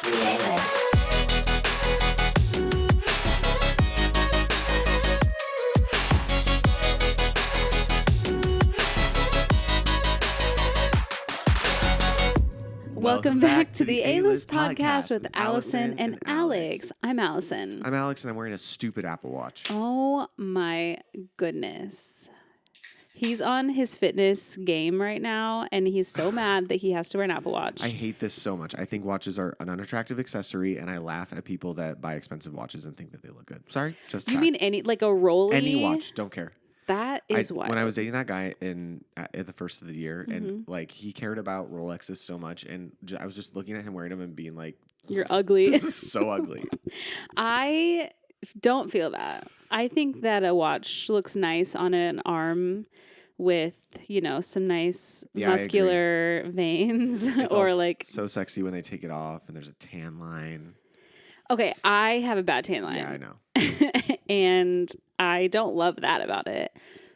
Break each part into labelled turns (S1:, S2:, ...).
S1: The A-List.
S2: Welcome back to the A-List podcast with Allison and Alex. I'm Allison.
S3: I'm Alex, and I'm wearing a stupid Apple Watch.
S2: Oh my goodness. He's on his fitness game right now, and he's so mad that he has to wear an Apple Watch.
S3: I hate this so much. I think watches are an unattractive accessory, and I laugh at people that buy expensive watches and think that they look good. Sorry, just
S2: You
S3: fact.
S2: mean any, like a Rolly?
S3: Any watch, don't care.
S2: That is wild.
S3: When I was dating that guy at the first of the year, and like he cared about Rolexes so much, and I was just looking at him wearing them and being like,
S2: You're ugly.
S3: This is so ugly.
S2: I don't feel that. I think that a watch looks nice on an arm with, you know, some nice muscular veins or like
S3: so sexy when they take it off and there's a tan line.
S2: Okay, I have a bad tan line.
S3: Yeah, I know.
S2: And I don't love that about it.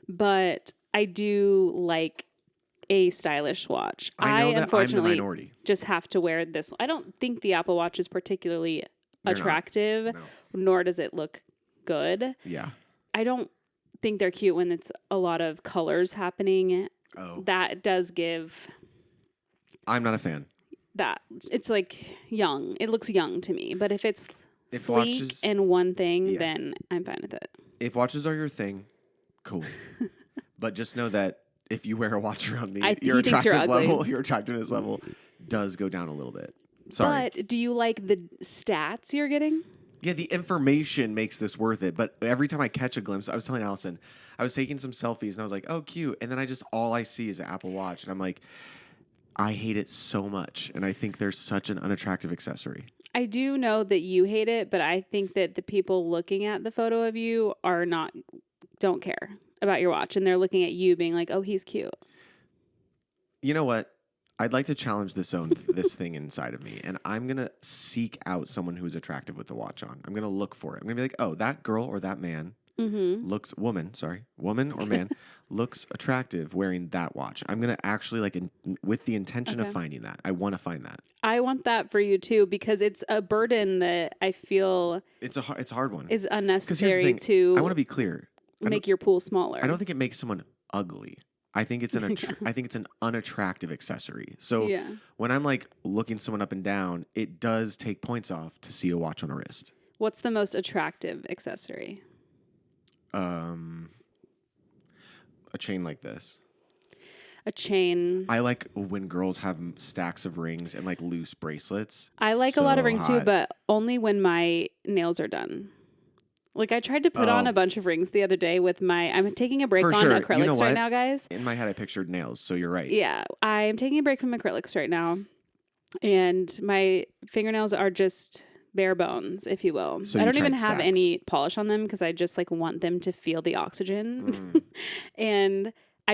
S2: But I do like a stylish watch.
S3: I know that
S2: unfortunately
S3: I'm the minority.
S2: Just have to wear this. I don't think the Apple Watch is particularly attractive,
S3: No.
S2: nor does it look good.
S3: Yeah.
S2: I don't think they're cute when it's a lot of colors happening.
S3: Oh.
S2: That does give
S3: I'm not a fan.
S2: that. It's like young. It looks young to me. But if it's sleek
S3: watches,
S2: and one thing, then I'm fine with it.
S3: If watches are your thing, cool. But just know that if you wear a watch around me, your attractiveness level does go down a little bit. Sorry.
S2: But do you like the stats you're getting?
S3: Yeah, the information makes this worth it. But every time I catch a glimpse, I was telling Allison, I was taking some selfies and I was like, oh, cute. And then all I see is an Apple Watch. And I'm like, I hate it so much. And I think there's such an unattractive accessory.
S2: I do know that you hate it, but I think that the people looking at the photo of you don't care about your watch. And they're looking at you being like, oh, he's cute.
S3: You know what? I'd like to challenge this thing inside of me. And I'm going to seek out someone who's attractive with the watch on. I'm going to look for it. I'm going to be like, oh, that girl or that man woman or man looks attractive wearing that watch. I'm going to actually with the intention of finding that. I want to find that.
S2: I want that for you too, because it's a burden that I feel
S3: it's a hard one.
S2: Is unnecessary to
S3: I want to be clear.
S2: Make your pool smaller.
S3: I don't think it makes someone ugly. I think it's an unattractive accessory. So when I'm like looking someone up and down, it does take points off to see a watch on a wrist.
S2: What's the most attractive accessory?
S3: A chain like this.
S2: A chain.
S3: I like when girls have stacks of rings and like loose bracelets.
S2: I like a lot of rings too, but only when my nails are done. Like I tried to put on a bunch of rings the other day with I'm taking a break on acrylics right now, guys.
S3: In my head, I pictured nails, so you're right.
S2: Yeah, I'm taking a break from acrylics right now, and my fingernails are just bare bones, if you will.
S3: So
S2: I don't even have any polish on them because I just like want them to feel the oxygen. And I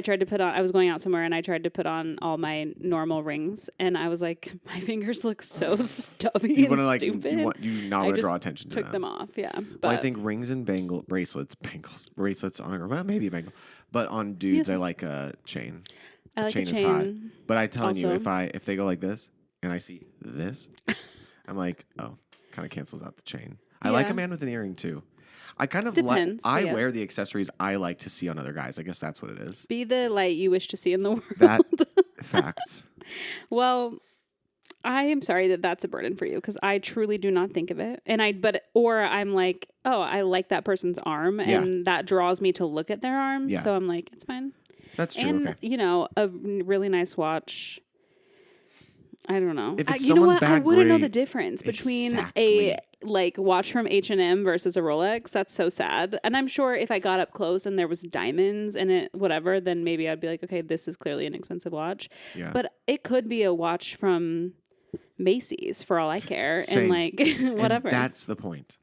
S2: was going out somewhere and I tried to put on all my normal rings and I was like, my fingers look so stubby and stupid.
S3: You not want to draw attention to them.
S2: Took them off, yeah. But
S3: well, I think rings and bracelets on a girl, well, maybe a bangle, but on dudes, I like a chain.
S2: I like a chain.
S3: Is hot. But I'm telling you, if they go like this and I see this, I'm like, oh, kind of cancels out the chain. I like a man with an earring too. I kind of
S2: depends.
S3: I wear the accessories I like to see on other guys. I guess that's what it is.
S2: Be the light you wish to see in the world.
S3: That facts.
S2: Well, I am sorry that that's a burden for you because I truly do not think of it. Or I'm like, oh, I like that person's arm and that draws me to look at their arm. Yeah. So I'm like, it's fine.
S3: That's true.
S2: And,
S3: okay.
S2: you know, a really nice watch. I don't know.
S3: If it's
S2: you know what? I wouldn't
S3: great.
S2: know the difference between a watch from H&M versus a Rolex. That's so sad. And I'm sure if I got up close and there was diamonds in it, whatever, then maybe I'd be like, okay, this is clearly an expensive watch. Yeah. But it could be a watch from Macy's for all I care.
S3: Same.
S2: And whatever.
S3: And that's the point.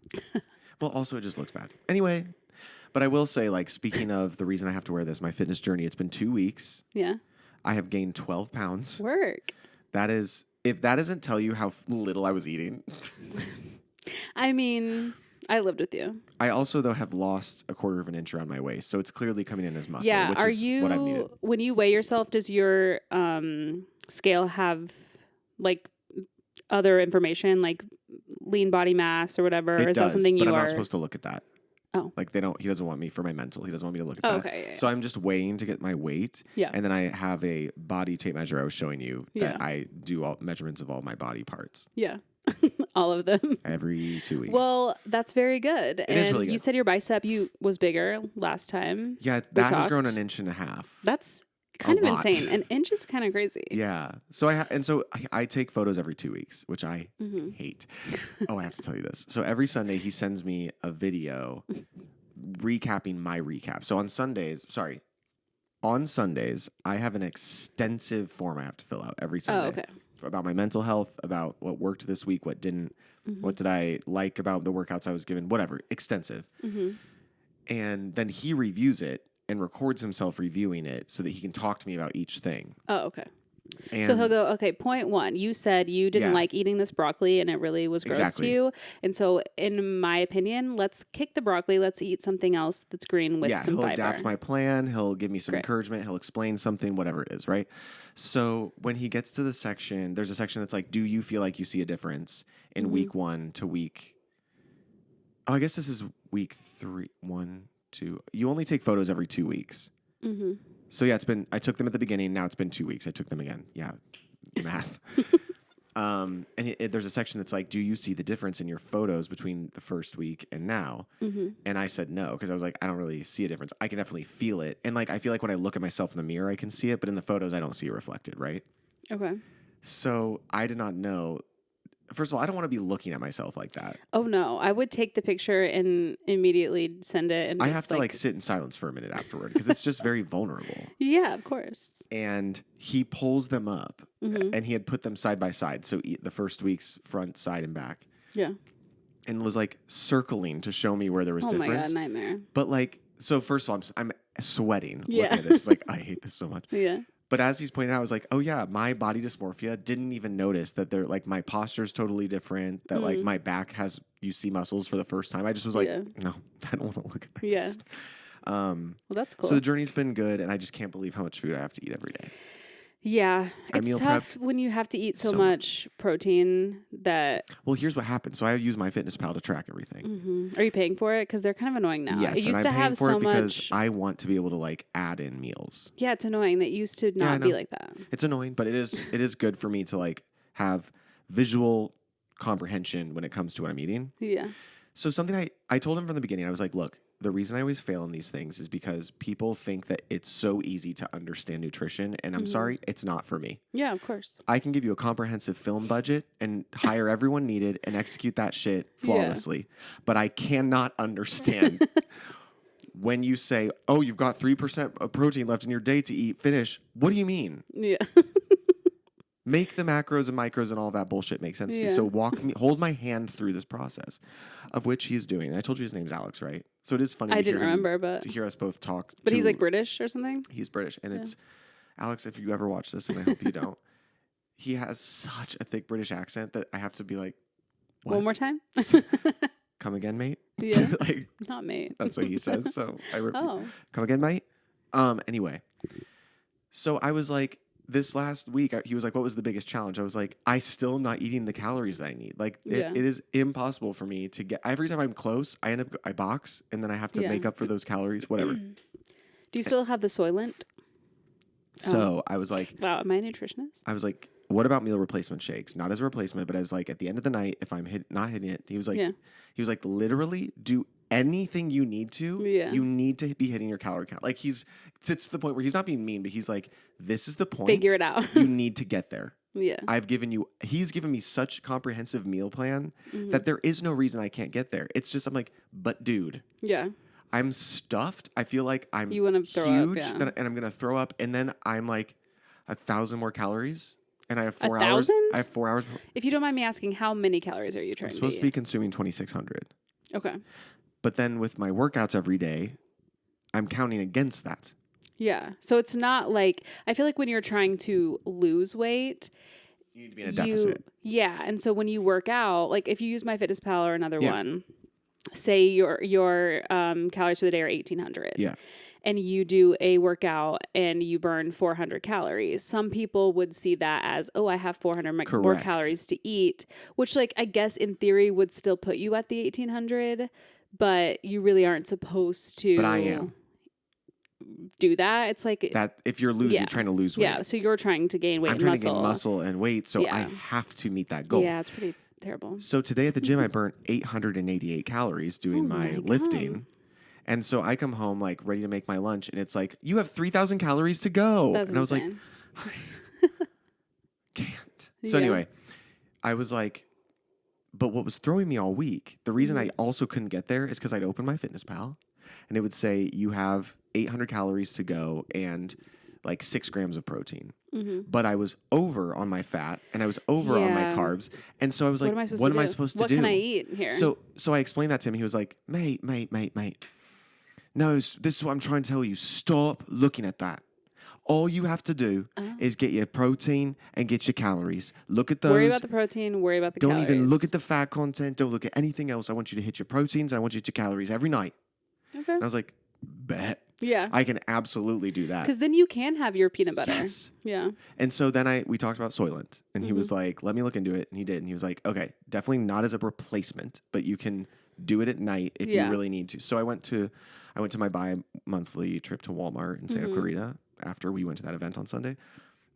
S3: Well, also it just looks bad. Anyway, but I will say, speaking of the reason I have to wear this, my fitness journey, it's been 2 weeks.
S2: Yeah.
S3: I have gained 12 pounds.
S2: Work.
S3: That is, if that doesn't tell you how little I was eating.
S2: I mean, I lived with you.
S3: I also, though, have lost a quarter of an inch around my waist, so it's clearly coming in as muscle,
S2: yeah.
S3: which is what I've needed.
S2: When you weigh yourself, does your scale have, other information like lean body mass or whatever?
S3: It
S2: or is
S3: does,
S2: that something
S3: but
S2: you
S3: I'm
S2: are?
S3: not supposed to look at that.
S2: Oh.
S3: Like he doesn't want me for my mental. He doesn't want me to look at
S2: Oh,
S3: that.
S2: okay. Yeah,
S3: so I'm just weighing to get my weight.
S2: Yeah.
S3: And then I have a body tape measure I was showing you that
S2: Yeah.
S3: I do all measurements of all my body parts.
S2: Yeah. All of them.
S3: Every 2 weeks.
S2: Well, that's very good.
S3: It is really good.
S2: You said your bicep was bigger last time.
S3: Yeah, that has grown 1.5 inches.
S2: That's kind of
S3: lot.
S2: insane. An inch is kind of crazy.
S3: Yeah. So I take photos every 2 weeks, which I hate. Oh, I have to tell you this. So every Sunday he sends me a video recapping my recap. So on Sundays, I have an extensive form I have to fill out every Sunday.
S2: Oh, okay.
S3: About my mental health, about what worked this week, what didn't, what did I like about the workouts I was given, whatever, extensive. And then he reviews it and records himself reviewing it so that he can talk to me about each thing.
S2: Oh, okay.
S3: And
S2: so he'll go, okay, point 1, you said you didn't like eating this broccoli and it really was gross to you. And so in my opinion, let's kick the broccoli. Let's eat something else that's green with some
S3: he'll
S2: fiber.
S3: adapt my plan. He'll give me some encouragement. He'll explain something, whatever it is, right? So when he gets to the section, there's a section that's like, do you feel like you see a difference in week 1 to week... Oh, I guess this is week 3, 1, 2. You only take photos every 2 weeks. So yeah, I took them at the beginning. Now it's been 2 weeks. I took them again. Yeah, math. And there's a section that's like, do you see the difference in your photos between the first week and now? And I said no, because I was like, I don't really see a difference. I can definitely feel it. And like, I feel like when I look at myself in the mirror, I can see it, but in the photos, I don't see it reflected, right?
S2: Okay.
S3: So I did not know. First of all, I don't want to be looking at myself like that.
S2: Oh, no. I would take the picture and immediately send it. And
S3: I have to sit in silence for a minute afterward because it's just very vulnerable.
S2: Yeah, of course.
S3: And he pulls them up and he had put them side by side. So the first week's front, side, and back. Yeah. And was like circling to show me where there was difference.
S2: Oh my God, nightmare.
S3: But like, so first of all, I'm sweating looking at this. Like, I hate this so much. Yeah. But as he's pointing out, I was like, oh yeah, my body dysmorphia, didn't even notice that they're like, my posture's totally different, that like my back has, you see muscles for the first time. I just was like, no, I don't want to look at this. Yeah.
S2: Well, that's cool.
S3: So the journey's been good, and I just can't believe how much food I have to eat every day.
S2: Yeah. It's tough when you have to eat so much protein that...
S3: Well, here's what happens. So I use MyFitnessPal to track everything.
S2: Are you paying for it? Because they're kind of annoying now.
S3: Yes,
S2: it used
S3: and
S2: to
S3: I'm
S2: have
S3: paying for
S2: so
S3: it because
S2: much...
S3: I want to be able to like add in meals.
S2: Yeah, it's annoying. That used to not be like that.
S3: It's annoying, but it is good for me to like have visual comprehension when it comes to what I'm eating. Yeah. So something I told him from the beginning, I was like, look, the reason I always fail in these things is because people think that it's so easy to understand nutrition, and I'm sorry, it's not for me.
S2: Yeah, of course.
S3: I can give you a comprehensive film budget and hire everyone needed and execute that shit flawlessly, but I cannot understand when you say, oh, you've got 3% of protein left in your day to eat, finish. What do you mean? Yeah. Make the macros and micros and all that bullshit make sense to me. So hold my hand through this process, of which he's doing. I told you his name's Alex, right? So it is funny.
S2: I didn't remember, but
S3: to hear us both talk.
S2: But he's like British or something.
S3: He's British, and it's Alex. If you ever watch this, and I hope you don't, he has such a thick British accent that I have to be like, what?
S2: One more time.
S3: Come again, mate.
S2: Yeah,
S3: like
S2: not mate.
S3: That's what he says. So I repeat. Come again, mate. Anyway, so I was like. This last week, he was like, what was the biggest challenge? I was like, I still am not eating the calories that I need. Like, it is impossible for me to get... Every time I'm close, I box, and then I have to make up for those calories, whatever.
S2: Do you still have the Soylent?
S3: So I was like...
S2: Wow, am I a nutritionist?
S3: I was like, what about meal replacement shakes? Not as a replacement, but as like at the end of the night, if I'm not hitting it, he was like, literally do anything you need to. Yeah. You need to be hitting your calorie count. Like it's to the point where he's not being mean, but he's like, this is the point.
S2: Figure it out.
S3: You need to get there.
S2: Yeah.
S3: He's given me such a comprehensive meal plan that there is no reason I can't get there. It's just, I'm like, but dude. Yeah. I'm stuffed. I feel like I'm huge and I'm going to throw up. And then I'm like 1,000 more calories. And I have 4 hours.
S2: 1,000?
S3: I have 4 hours.
S2: If you don't mind me asking, how many calories are you trying to eat?
S3: I'm supposed to be consuming 2,600.
S2: Okay.
S3: But then with my workouts every day, I'm counting against that.
S2: Yeah. So it's not like, I feel like when you're trying to lose weight,
S3: you need to be in a deficit.
S2: Yeah. And so when you work out, like if you use MyFitnessPal or another one, say your calories for the day are 1,800. Yeah. and you do a workout and you burn 400 calories. Some people would see that as, oh, I have 400 more calories to eat, which like I guess in theory would still put you at the 1800, but you really aren't supposed to.
S3: But I am.
S2: Do that. It's like
S3: that if you're trying to lose weight.
S2: Yeah, so you're trying to gain weight and
S3: muscle. I'm
S2: muscle.
S3: trying to gain muscle and weight, so I have to meet that goal.
S2: Yeah, it's pretty terrible.
S3: So today at the gym, I burnt 888 calories doing my lifting. And so I come home like ready to make my lunch, and it's like, you have 3,000 calories to go.
S2: That's
S3: and I was
S2: insane.
S3: like, can't. So anyway, I was like, but what was throwing me all week, the reason I also couldn't get there is because I'd open MyFitnessPal, and it would say you have 800 calories to go and like 6 grams of protein. But I was over on my fat and I was over on my carbs. And so I was like, what am I supposed to do?
S2: What can I eat here?
S3: So I explained that to him. He was like, mate. No, this is what I'm trying to tell you. Stop looking at that. All you have to do is get your protein and get your calories. Look at those.
S2: Worry about the protein, worry about the calories.
S3: Don't even look at the fat content. Don't look at anything else. I want you to hit your proteins and I want you to hit your calories every night.
S2: Okay.
S3: And I was like, bet.
S2: Yeah.
S3: I can absolutely do that.
S2: Because then you can have your peanut butter.
S3: Yes.
S2: Yeah.
S3: And so then we talked about Soylent, and he was like, let me look into it. And he did. And he was like, okay, definitely not as a replacement, but you can do it at night if you really need to. So I went to my bi-monthly trip to Walmart in Santa Clarita after we went to that event on Sunday.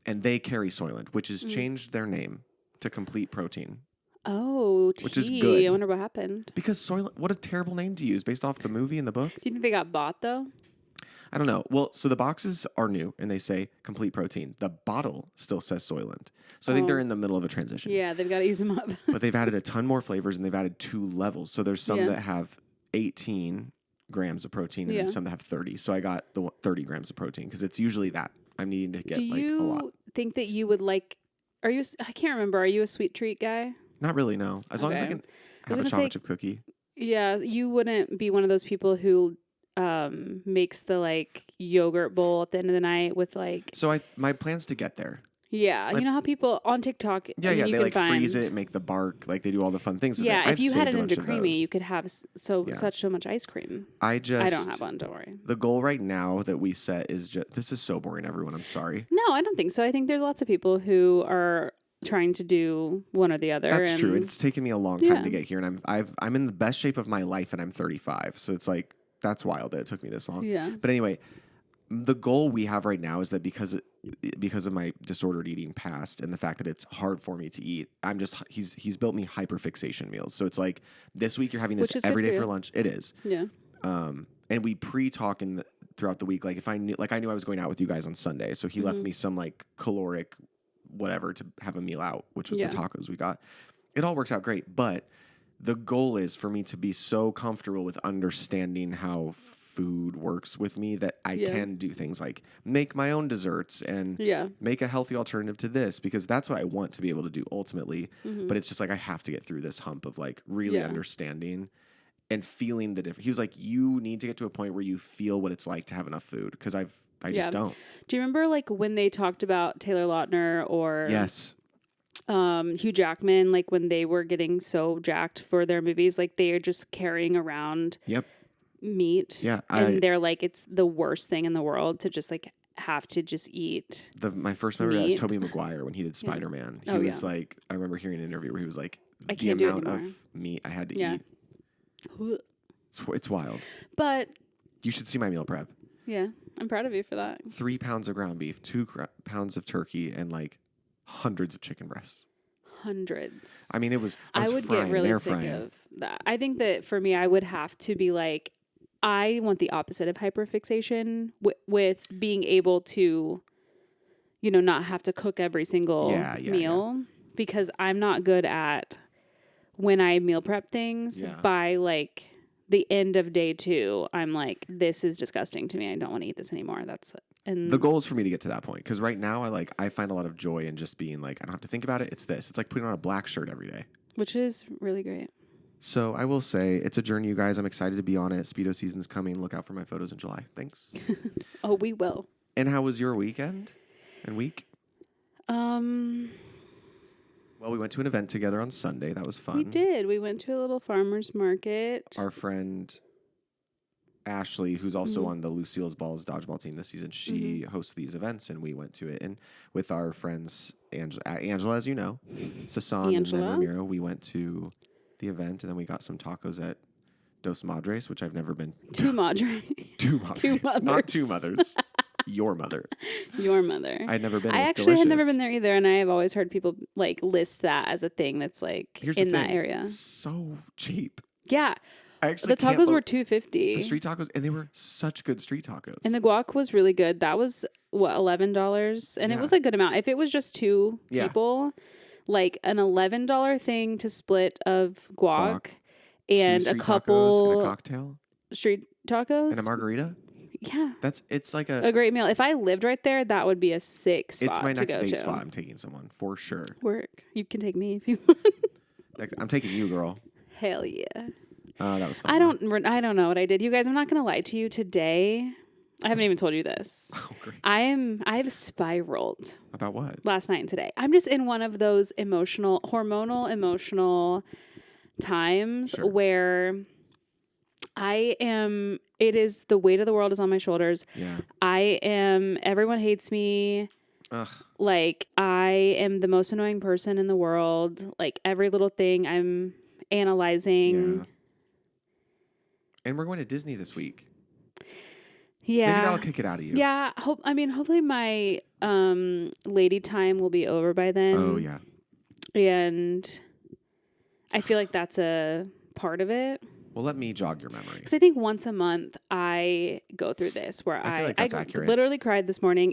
S3: And they carry Soylent, which has changed their name to Complete Protein.
S2: Oh,
S3: which is good.
S2: I wonder what happened.
S3: Because Soylent, what a terrible name to use based off the movie and the book.
S2: Do you think they got bought though?
S3: I don't know. Well, so the boxes are new and they say Complete Protein. The bottle still says Soylent. So I think they're in the middle of a transition.
S2: Yeah, they've got to use them up.
S3: But they've added a ton more flavors and they've added 2 levels. So there's some that have 18 grams of protein and then some that have 30. So I got the 30 grams of protein because it's usually that. I'm needing to get a lot.
S2: Do you think that you would like, I can't remember, are you a sweet treat guy?
S3: Not really, no. As long as I can have a chocolate chip cookie.
S2: Yeah, you wouldn't be one of those people who makes the like yogurt bowl at the end of the night with like.
S3: So my plan's to get there.
S2: Yeah, you know how people on TikTok.
S3: Yeah, they like freeze it, make the bark, like they do all the fun things.
S2: Yeah, if you had it into creamy, you could have so much ice cream. I don't have one. Don't worry.
S3: The goal right now that we set is just. This is so boring, everyone. I'm sorry.
S2: No, I don't think so. I think there's lots of people who are trying to do one or the other.
S3: That's true. It's taken me a long time to get here, and I'm in the best shape of my life, and I'm 35. So it's like that's wild that it took me this long.
S2: Yeah.
S3: But anyway, the goal we have right now is that because of my disordered eating past and the fact that it's hard for me to eat, he's built me hyperfixation meals. So it's like this week you're having this every day for lunch. It is.
S2: Yeah.
S3: And we pre-talk throughout the week. Like if I knew I was going out with you guys on Sunday, so he left me some like caloric whatever to have a meal out, which was the tacos we got. It all works out great, but the goal is for me to be so comfortable with understanding how food works with me that I can do things like make my own desserts and make a healthy alternative to this, because that's what I want to be able to do ultimately. But it's just like I have to get through this hump of like really understanding and feeling the difference. He was like, you need to get to a point where you feel what it's like to have enough food, because I just don't. Do
S2: you remember like when they talked about Taylor Lautner or Hugh Jackman, like when they were getting so jacked for their movies, like they are just carrying around meat.
S3: Yeah.
S2: And they're like, it's the worst thing in the world to just like have to just eat.
S3: My first memory was Tobey Maguire when he did Spider-Man. He was like, I remember hearing an interview where he was like, the amount of meat I had to eat. It's wild.
S2: But
S3: you should see my meal prep.
S2: Yeah. I'm proud of you for that.
S3: 3 pounds of ground beef, 2 pounds of turkey, and like hundreds of chicken breasts.
S2: Hundreds.
S3: I mean,
S2: I would get really sick of that. I think that for me, I would have to be like, I want the opposite of hyperfixation with being able to, not have to cook every single meal because I'm not good at when I meal prep things by like the end of day 2, I'm like, this is disgusting to me. I don't want to eat this anymore. And
S3: the goal is for me to get to that point, because right now I find a lot of joy in just being like, I don't have to think about it. It's this. It's like putting on a black shirt every day,
S2: which is really great.
S3: So I will say it's a journey, you guys. I'm excited to be on it. Speedo season's coming. Look out for my photos in July. Thanks.
S2: Oh, we will.
S3: And how was your weekend and week? Well, we went to an event together on Sunday. That was fun.
S2: We did. We went to a little farmer's market.
S3: Our friend Ashley, who's also on the Lucille's Balls dodgeball team this season, she hosts these events, and we went to it. And with our friends, Angela, as you know, Sasan, and then Ramiro, we went to the event, and then we got some tacos at Dos Madres, which I've never been to.
S2: Two Madres.
S3: Two mothers. Not two mothers. Your mother.
S2: Your mother.
S3: I'd never been.
S2: I actually had never been there either, and I have always heard people like list that as a thing that's like in that area.
S3: So cheap.
S2: Yeah.
S3: The
S2: tacos were $2.50.
S3: The street tacos, and they were such good street tacos.
S2: And the guac was really good. That was what, $11, and it was a good amount. If it was just two people, like an $11 thing to split of guac and a couple
S3: and a cocktail,
S2: street tacos
S3: and a margarita.
S2: Yeah,
S3: it's like
S2: a great meal. If I lived right there, that would be a sick spot.
S3: It's my next
S2: date
S3: to. Spot. I'm taking someone for sure.
S2: Work. You can take me if you want.
S3: I'm taking you, girl.
S2: Hell yeah.
S3: That was fun.
S2: I don't know what I did. You guys, I'm not going to lie to you today. I haven't even told you this.
S3: Oh, great.
S2: I've spiraled.
S3: About what?
S2: Last night and today. I'm just in one of those hormonal emotional times where it is the weight of the world is on my shoulders.
S3: Yeah.
S2: Everyone hates me.
S3: Ugh.
S2: Like, I am the most annoying person in the world. Like, every little thing I'm analyzing.
S3: Yeah. And we're going to Disney this week.
S2: Yeah.
S3: Maybe that'll kick it out of you.
S2: Yeah. Hopefully my lady time will be over by then.
S3: Oh, yeah.
S2: And I feel like that's a part of it.
S3: Well, let me jog your memory.
S2: Because I think once a month I go through this where
S3: I feel like that's accurate.
S2: Literally cried this morning.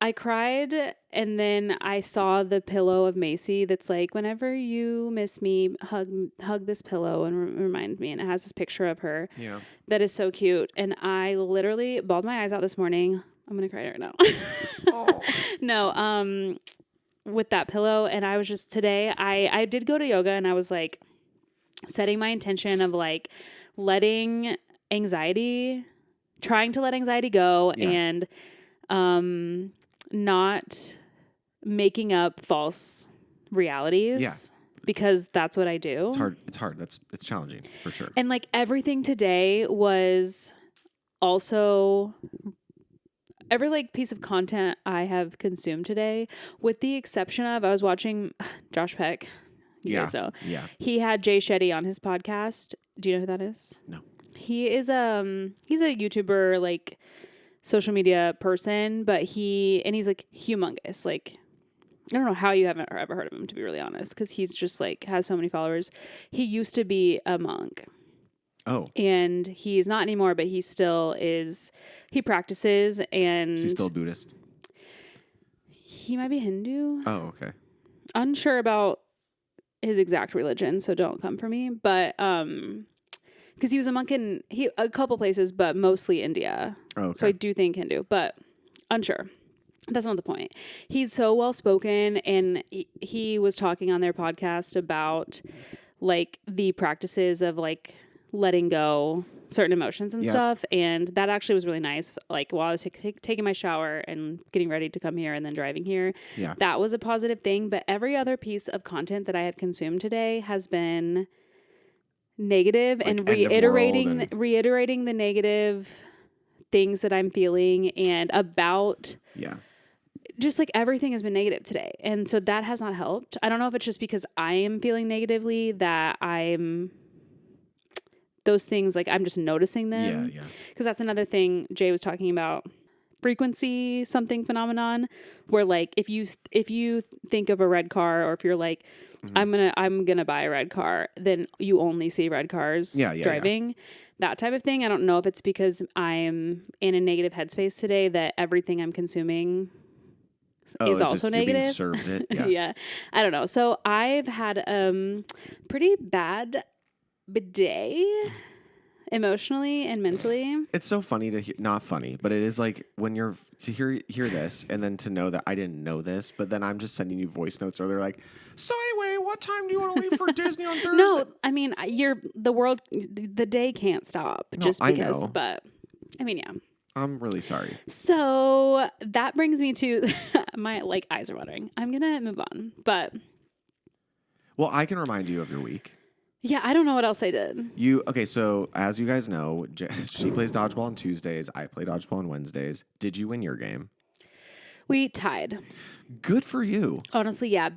S2: I cried, and then I saw the pillow of Macy that's like, whenever you miss me, hug this pillow and remind me. And it has this picture of her that is so cute. And I literally bawled my eyes out this morning. I'm going to cry right now.
S3: Oh.
S2: No, with that pillow. And I was just today, I did go to yoga, and I was like setting my intention of like trying to let anxiety go and not making up false realities because that's what I do.
S3: It's hard. It's challenging for sure.
S2: And like everything today was also every like piece of content I have consumed today, with the exception of I was watching Josh Peck. You guys know.
S3: Yeah.
S2: He had Jay Shetty on his podcast. Do you know who that is?
S3: No.
S2: He is he's a YouTuber, like social media person, but he's like humongous. Like, I don't know how you haven't ever heard of him, to be really honest, because he's just like has so many followers. He used to be a monk.
S3: Oh.
S2: And he's not anymore, but he still is. He practices, and
S3: he's still a Buddhist.
S2: He might be Hindu.
S3: Oh, okay.
S2: Unsure about his exact religion, so don't come for me. But because he was a monk in a couple places, but mostly India. Oh, okay. So I do think Hindu, but unsure. That's not the point. He's so well spoken, and he was talking on their podcast about like the practices of like letting go certain emotions and stuff, and that actually was really nice. Like while I was taking my shower and getting ready to come here and then driving here, that was a positive thing. But every other piece of content that I have consumed today has been negative, like, and reiterating the negative things that I'm feeling and about. Yeah. Just like everything has been negative today. And so that has not helped. I don't know if it's just because I am feeling negatively that those things, like I'm just noticing them. Yeah. Because that's another thing Jay was talking about, frequency something phenomenon, where like if you think of a red car, or if you're like, I'm gonna buy a red car, then you only see red cars driving. Yeah. That type of thing. I don't know if it's because I'm in a negative headspace today that everything I'm consuming is also negative. Being served it. Yeah. Yeah. I don't know. So I've had pretty bad day emotionally and mentally.
S3: It's so funny to hear, not funny, but it is like when you're to hear this and then to know that I didn't know this, but then I'm just sending you voice notes, or they're like, so anyway, what time do you want to leave for Disney on Thursday?
S2: No, I mean, the day can't stop just because, but I mean, yeah.
S3: I'm really sorry.
S2: So that brings me to my like eyes are watering. I'm going to move on, but.
S3: Well, I can remind you of your week.
S2: Yeah, I don't know what else I did.
S3: Okay, so as you guys know, she plays dodgeball on Tuesdays. I play dodgeball on Wednesdays. Did you win your game?
S2: We tied.
S3: Good for you.
S2: Honestly, yeah,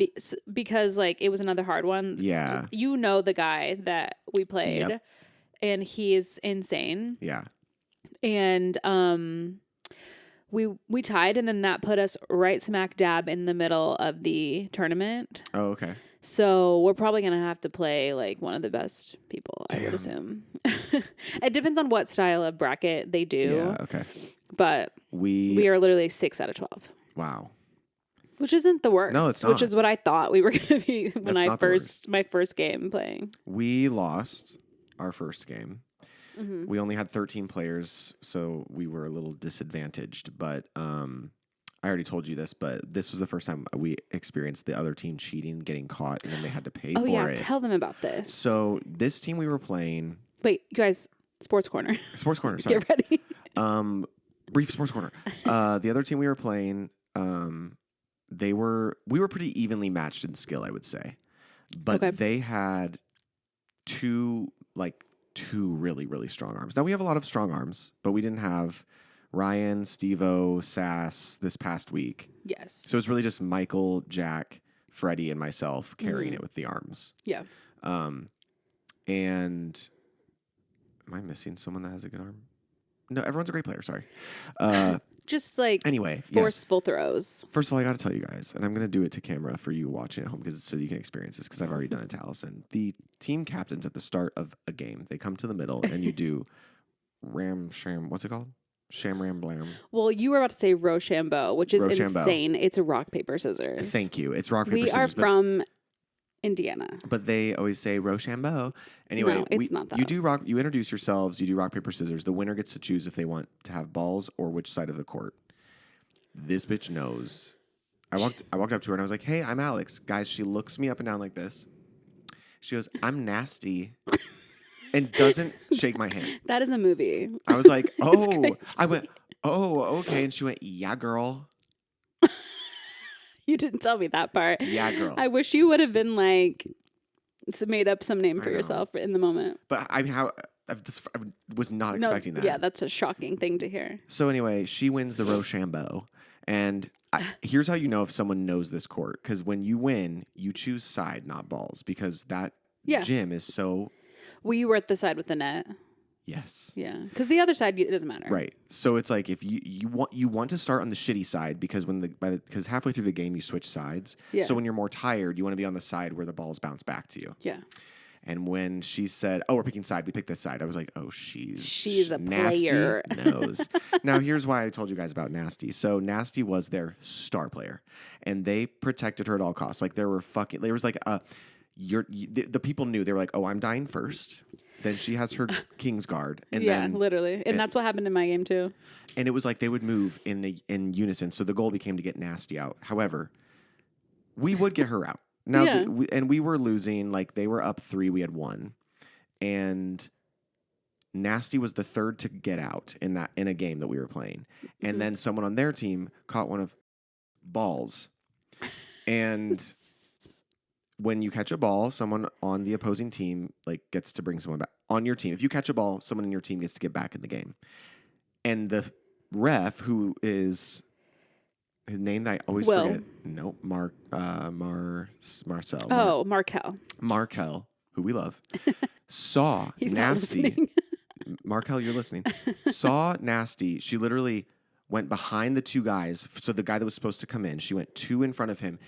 S2: because like it was another hard one.
S3: Yeah.
S2: You know the guy that we played,
S3: Yep.
S2: and he is insane.
S3: Yeah.
S2: And we tied, and then that put us right smack dab in the middle of the tournament.
S3: Oh, okay.
S2: So we're probably going to have to play like one of the best people, I would assume. It depends on what style of bracket they do.
S3: Yeah, okay.
S2: But we are literally 6 out of 12.
S3: Wow.
S2: Which isn't the worst.
S3: No, it's not.
S2: Which is what I thought we were going to be when
S3: That's
S2: my first game playing.
S3: We lost our first game.
S2: Mm-hmm.
S3: We only had 13 players, so we were a little disadvantaged. But I already told you this, but this was the first time we experienced the other team cheating, getting caught, and then they had to pay for it.
S2: Oh, yeah. Tell them about this.
S3: So this team we were playing...
S2: Wait, you guys, Sports Corner.
S3: Sports Corner, sorry.
S2: Get ready.
S3: Brief Sports Corner. The other team we were playing, we were pretty evenly matched in skill, I would say. But they had two really, really strong arms. Now, we have a lot of strong arms, but we didn't have Ryan, Steve-O, Sass this past week.
S2: Yes.
S3: So it's really just Michael, Jack, Freddie, and myself carrying it with the arms.
S2: Yeah.
S3: And am I missing someone that has a good arm? No, everyone's a great player. Sorry.
S2: Just like
S3: anyway,
S2: forceful throws.
S3: First of all, I got to tell you guys, and I'm going to do it to camera for you watching at home so you can experience this because I've already done it to Allison. The team captains at the start of a game, they come to the middle and you do what's it called? Sham Ram Blam.
S2: Well, you were about to say Rochambeau, which is
S3: Rochambeau.
S2: insane. It's a rock, paper, scissors.
S3: Thank you. It's rock, paper,
S2: scissors. We are from Indiana.
S3: But they always say Rochambeau. Anyway,
S2: no, it's not that.
S3: You introduce yourselves, you do rock, paper, scissors. The winner gets to choose if they want to have balls or which side of the court. This bitch knows. I walked up to her and I was like, "Hey, I'm Alex." Guys, she looks me up and down like this. She goes, "I'm nasty." And doesn't shake my hand.
S2: That is a movie.
S3: I was like, "Oh." I went, "Oh, okay." And she went, "Yeah, girl."
S2: You didn't tell me that part.
S3: Yeah, girl.
S2: I wish you would have been like, made up some name for yourself in the moment.
S3: But I was not expecting that.
S2: Yeah, that's a shocking thing to hear.
S3: So anyway, she wins the Rochambeau. And here's how you know if someone knows this court. Because when you win, you choose side, not balls. Because that gym is so...
S2: We were at the side with the net.
S3: Yes.
S2: Yeah. Because the other side, it doesn't matter.
S3: Right. So it's like if you want to start on the shitty side because because halfway through the game you switch sides. Yeah. So when you're more tired, you want to be on the side where the balls bounce back to you.
S2: Yeah.
S3: And when she said, "Oh, we're picking side," we picked this side. I was like, "Oh, she's
S2: a
S3: nasty
S2: player."
S3: Knows. Now here's why I told you guys about Nasty. So Nasty was their star player, and they protected her at all costs. Like there was like the people knew. They were like, "Oh, I'm dying first." Then she has her King's Guard. And then,
S2: literally. And that's what happened in my game too.
S3: And it was like they would move in unison. So the goal became to get Nasty out. However, we would get her out. Now, and we were losing. Like they were up 3, we had 1. And Nasty was the third to get out in a game that we were playing. And then someone on their team caught one of balls. And... when you catch a ball, someone on the opposing team gets to bring someone back on your team. If you catch a ball, someone in your team gets to get back in the game. And the ref, who is his name that I always forget. No, Marcel.
S2: Oh, Markel.
S3: Markel, who we love, saw
S2: He's
S3: Nasty. Markel, you're listening. Saw Nasty. She literally went behind the 2 guys. So the guy that was supposed to come in, she went 2 in front of him,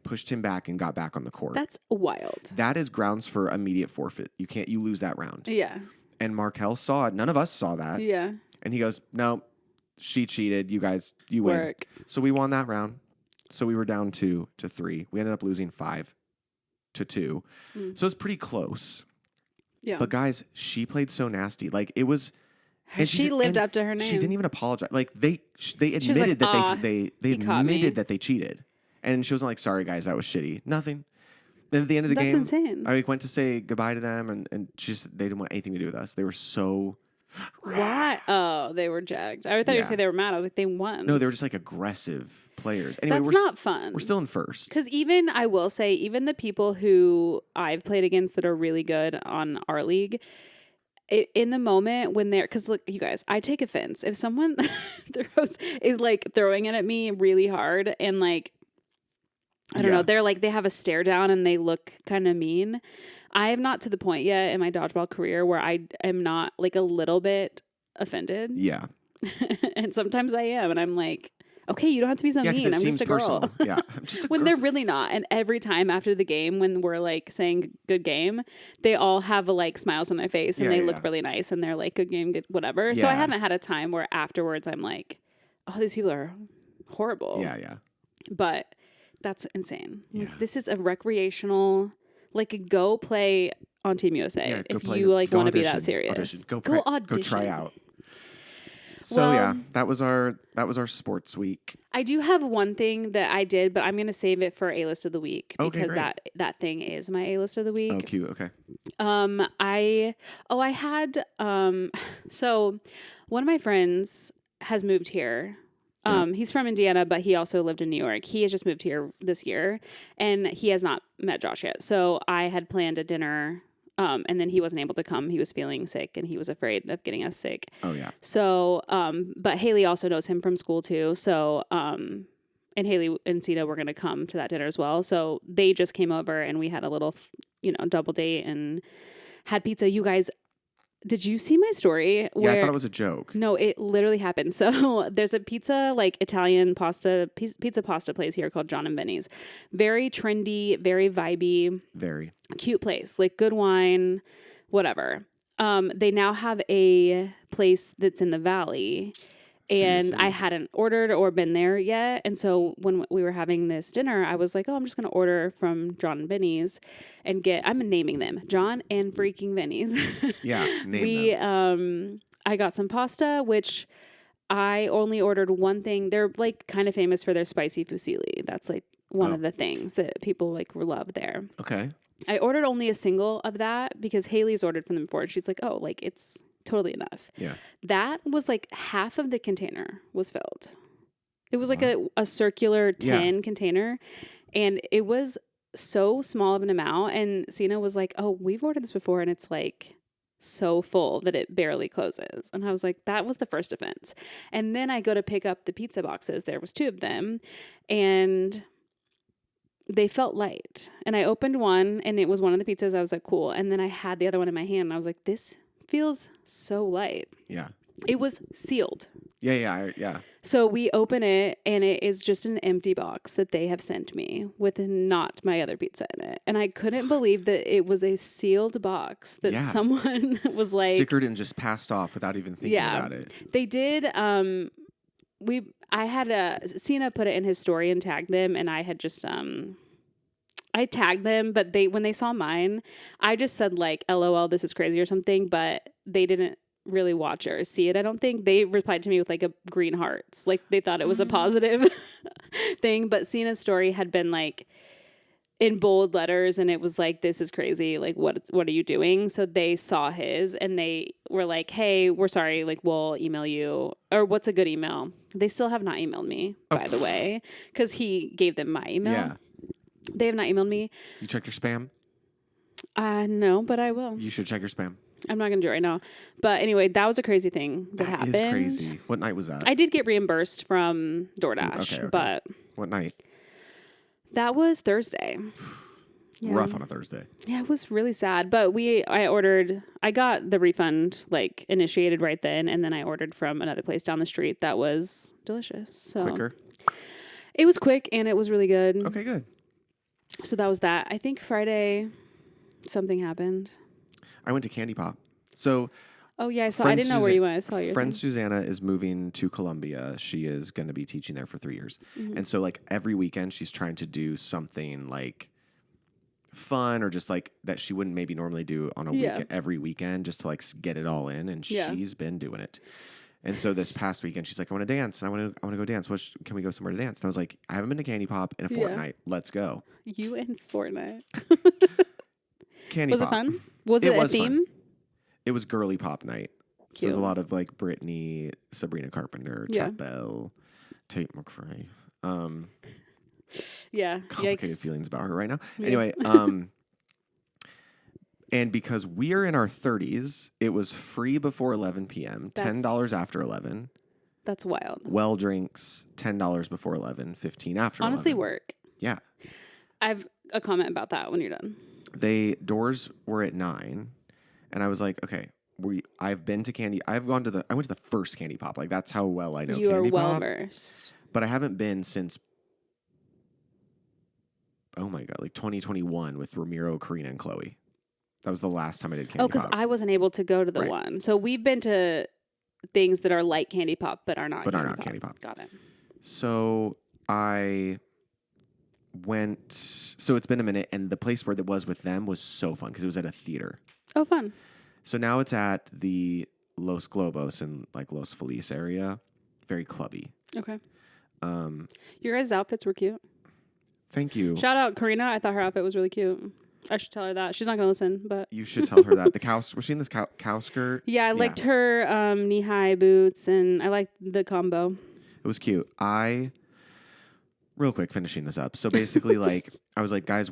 S3: pushed him back and got back on the court.
S2: That's wild.
S3: That is grounds for immediate forfeit. You lose that round.
S2: Yeah.
S3: And Markel saw it. None of us saw that.
S2: Yeah. And
S3: he goes, "No, she cheated. You guys, you win." So we won that round. So we were down 2-3. We ended up losing 5-2. So it's pretty close. Yeah. But guys, she played so nasty. It was...
S2: And she lived up to her name.
S3: She didn't even apologize. They admitted that they cheated, and she wasn't like, "Sorry guys, that was shitty." Nothing. Then at the end of the game,
S2: insane.
S3: I went to say goodbye to them, and they didn't want anything to do with us. They were so
S2: Why? Oh, they were jacked. I thought you were
S3: Yeah.
S2: saying they were mad. I was like, they won.
S3: No, they were just like aggressive players. Anyway,
S2: That's not fun.
S3: We're still in first.
S2: Because even, I will say, even the people who I've played against that are really good on our league, in the moment when they're, because look, you guys, I take offense if someone is like throwing it at me really hard and like, I don't know, they're like, they have a stare down and they look kind of mean. I am not to the point yet in my dodgeball career where I am not like a little bit offended.
S3: Yeah.
S2: And sometimes I am. And I'm like, okay, you don't have to be so mean. I'm just a girl.
S3: Personal. Yeah. I'm just a
S2: When
S3: girl.
S2: they're really not. And every time after the game, when we're like saying good game, they all have like smiles on their face and they look really nice and they're like, good game, good whatever. Yeah. So I haven't had a time where afterwards I'm like, oh, these people are horrible.
S3: Yeah, yeah.
S2: But that's insane.
S3: Yeah.
S2: This is a recreational, like, go play on Team USA if
S3: play,
S2: you like want to be that
S3: audition,
S2: serious.
S3: Audition. Go
S2: audition.
S3: Go try out. So yeah, that was our sports week.
S2: I do have one thing that I did, but I'm going to save it for A List of the Week because that thing is my A List of the Week.
S3: Oh, cute. Okay.
S2: I had so one of my friends has moved here. He's from Indiana, but he also lived in New York. He has just moved here this year, and he has not met Josh yet. So I had planned a dinner, and then he wasn't able to come. He was feeling sick, and he was afraid of getting us sick.
S3: Oh, yeah.
S2: So, but Haley also knows him from school, too. So, and Haley and Cena were going to come to that dinner as well. So they just came over, and we had a little, double date and had pizza. You guys, did you see my story?
S3: Yeah, I thought it was a joke.
S2: No, it literally happened. So there's a pizza, like Italian pizza pasta place here called John and Benny's. Very trendy, very vibey.
S3: Very.
S2: Cute place, like good wine, whatever. They now have a place that's in the valley. And I hadn't ordered or been there yet. And so when we were having this dinner, I was like, oh, I'm just going to order from John and Benny's and I'm naming them. John and freaking Benny's.
S3: Yeah, name them.
S2: I got some pasta, which I only ordered one thing. They're like kind of famous for their spicy fusilli. That's like one of the things that people like love there.
S3: Okay.
S2: I ordered only a single of that because Haley's ordered from them before. And she's like, oh, like it's totally enough.
S3: Yeah.
S2: That was like half of the container was filled. It was like a circular tin container. And it was so small of an amount. And Cena was like, oh, we've ordered this before. And it's like so full that it barely closes. And I was like, that was the first offense. And then I go to pick up the pizza boxes. There was 2 of them. And they felt light. And I opened one and it was one of the pizzas. I was like, cool. And then I had the other one in my hand. And I was like, this feels so light.
S3: Yeah.
S2: It was sealed.
S3: Yeah.
S2: So we open it and it is just an empty box that they have sent me with not my other pizza in it. And I couldn't believe that it was a sealed box that someone was like
S3: stickered and just passed off without even thinking about it.
S2: They did. I had Cena put it in his story and tagged them, and I had just I tagged them, but when they saw mine, I just said like, LOL, this is crazy or something, but they didn't really watch or see it. I don't think they replied to me with like a green hearts. Like they thought it was a positive thing, but Cena's story had been like in bold letters and it was like, this is crazy. Like what are you doing? So they saw his and they were like, hey, we're sorry. Like we'll email you, or what's a good email? They still have not emailed me, by the way, because he gave them my email.
S3: Yeah.
S2: They have not emailed me.
S3: You check your spam?
S2: No, but I will.
S3: You should check your spam.
S2: I'm not going to do it right now. But anyway, that was a crazy thing that happened.
S3: That is crazy. What night was that?
S2: I did get reimbursed from DoorDash,
S3: okay.
S2: But...
S3: What night?
S2: That was Thursday.
S3: Rough on a Thursday.
S2: Yeah, it was really sad. But I got the refund like initiated right then, and then I ordered from another place down the street that was delicious. So
S3: quicker?
S2: It was quick and it was really good.
S3: Okay, good.
S2: So that was that. I think Friday something happened.
S3: I went to Candy Pop. So
S2: oh yeah, I didn't know where you went. I saw your
S3: friend Susanna is moving to Columbia. She is going to be teaching there for 3 years. Mm-hmm. And so like every weekend she's trying to do something like fun or just like that she wouldn't maybe normally do on a week every weekend just to like get it all in, and she's been doing it. And so this past weekend she's like, I want to dance and I want to go dance. Can we go somewhere to dance? And I was like, I haven't been to Candy Pop in a fortnight. Let's go.
S2: You and Fortnite.
S3: Candy Pop.
S2: Was it fun? Was it a theme?
S3: Fun. It was girly pop night. So there's a lot of like Britney, Sabrina Carpenter, Chet Bell, Tate McRae.
S2: Yeah.
S3: Complicated
S2: Yikes.
S3: feelings about her right now.
S2: Yeah.
S3: Anyway, and because we are in our 30s, it was free before 11 p.m., $10 after 11.
S2: That's wild.
S3: Well drinks, $10 before 11, $15 after
S2: Honestly,
S3: 11.
S2: work.
S3: Yeah.
S2: I have a comment about that when you're done.
S3: Doors were at 9, and I was like, okay, I've been to candy. I went to the first Candy Pop. Like, that's how well I know
S2: you
S3: Candy
S2: are well
S3: Pop.
S2: versed.
S3: But I haven't been since, oh my God, like 2021 with Ramiro, Karina, and Chloe. That was the last time I did Candy Pop.
S2: Because I wasn't able to go to the one. So we've been to things that are like Candy Pop, but are not Candy Pop. Got it.
S3: So I went, so it's been a minute, and the place where it was with them was so fun because it was at a theater.
S2: Oh, fun. So
S3: now it's at the Los Globos in like Los Feliz area. Very clubby.
S2: Okay. Your guys' outfits were cute.
S3: Thank you.
S2: Shout out Karina. I thought her outfit was really cute. I should tell her that. She's not going to listen, but...
S3: You should tell her that. The cow... Was she in this cow skirt?
S2: Yeah, I liked her knee-high boots, and I liked the combo.
S3: It was cute. Real quick, finishing this up. So basically, like, I was like, guys,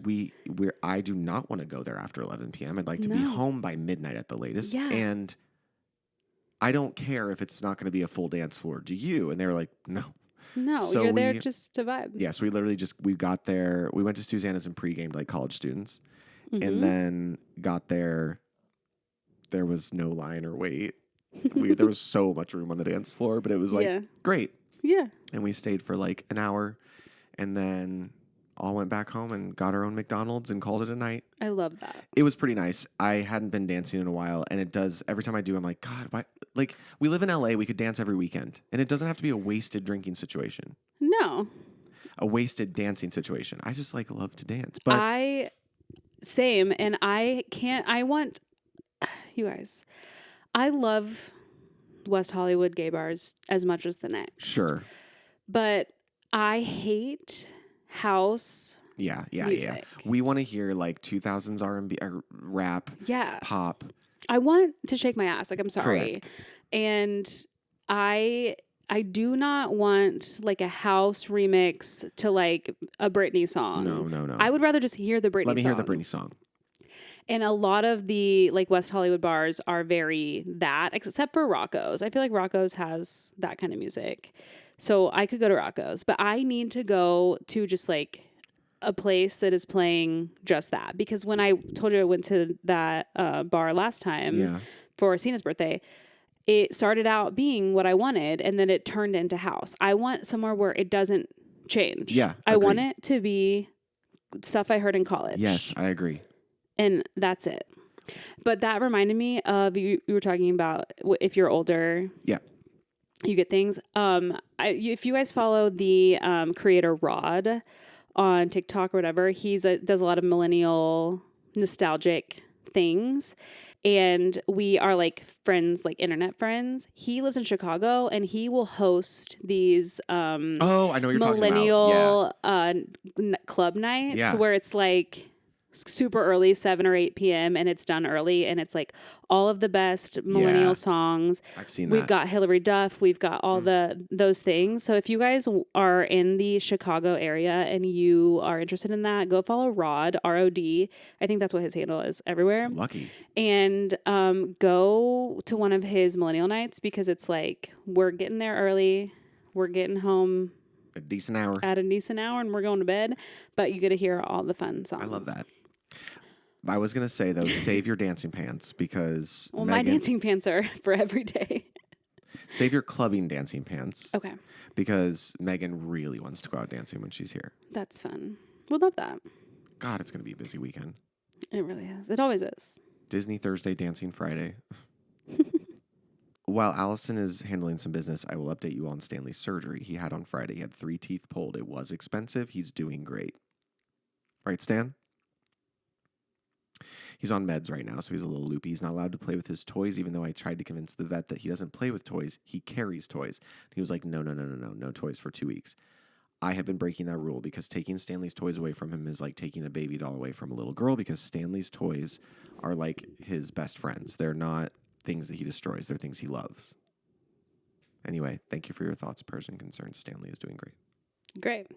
S3: I do not want to go there after 11 p.m. I'd like to be home by midnight at the latest.
S2: Yeah.
S3: And I don't care if it's not going to be a full dance floor. Do you? And they were like, no.
S2: No, so you're there just to vibe.
S3: Yeah, so we literally we got there. We went to Susanna's and pre-gamed like college students. Mm-hmm. And then got there. There was no line or wait. There was so much room on the dance floor, but it was like great.
S2: Yeah.
S3: And we stayed for like an hour and then all went back home and got our own McDonald's and called it a night.
S2: I love that.
S3: It was pretty nice. I hadn't been dancing in a while, and it does, every time I do, I'm like, God, why? Like, we live in LA, we could dance every weekend, and it doesn't have to be a wasted drinking situation.
S2: No.
S3: A wasted dancing situation. I just like love to dance. But
S2: same, and you guys, I love West Hollywood gay bars as much as the next.
S3: Sure.
S2: But I hate house music.
S3: We want to hear like 2000s R&B or rap, pop.
S2: I want to shake my ass. Like, I'm sorry.
S3: Correct.
S2: And I do not want like a house remix to like a Britney song.
S3: No.
S2: I would rather just hear the Britney song.
S3: Let me hear the Britney song.
S2: And a lot of the like West Hollywood bars are very that, except for Rocco's. I feel like Rocco's has that kind of music. So I could go to Rocco's, but I need to go to just like a place that is playing just that. Because when I told you I went to that bar last time for Cena's birthday, it started out being what I wanted, and then it turned into house. I want somewhere where it doesn't change.
S3: Yeah,
S2: I want it to be stuff I heard in college.
S3: Yes, I agree.
S2: And that's it. But that reminded me of you were talking about if you're older.
S3: Yeah.
S2: You get things. If you guys follow the creator Rod on TikTok or whatever, he does a lot of millennial nostalgic things. And we are like friends, like internet friends. He lives in Chicago, and he will host these
S3: I know what you're
S2: millennial
S3: talking about.
S2: Club nights where it's like super early, 7 or 8 p.m. and it's done early, and it's like all of the best millennial songs.
S3: I've seen
S2: that. We've got Hillary Duff. We've got all those things. So if you guys are in the Chicago area and you are interested in that, go follow Rod, R-O-D. I think that's what his handle is everywhere.
S3: Lucky.
S2: And go to one of his millennial nights, because it's like we're getting there early. We're getting home
S3: at a decent hour,
S2: and we're going to bed, but you get to hear all the fun songs.
S3: I love that. I was going to say, though, save your dancing pants, because
S2: my dancing pants are for every day.
S3: Save your clubbing dancing pants.
S2: Okay.
S3: Because Megan really wants to go out dancing when she's here.
S2: That's fun. We'll love that.
S3: God, it's going to be a busy weekend.
S2: It really is. It always is.
S3: Disney Thursday, dancing Friday. While Allison is handling some business, I will update you on Stanley's surgery he had on Friday. He had 3 teeth pulled. It was expensive. He's doing great. Right, Stan? He's on meds right now, so he's a little loopy. He's not allowed to play with his toys, even though I tried to convince the vet that he doesn't play with toys. He carries toys. He was like, no toys for 2 weeks. I have been breaking that rule, because taking Stanley's toys away from him is like taking a baby doll away from a little girl, because Stanley's toys are like his best friends. They're not things that he destroys. They're things he loves. Anyway, thank you for your thoughts, prayers, and concerns. Stanley is doing great.
S2: Great.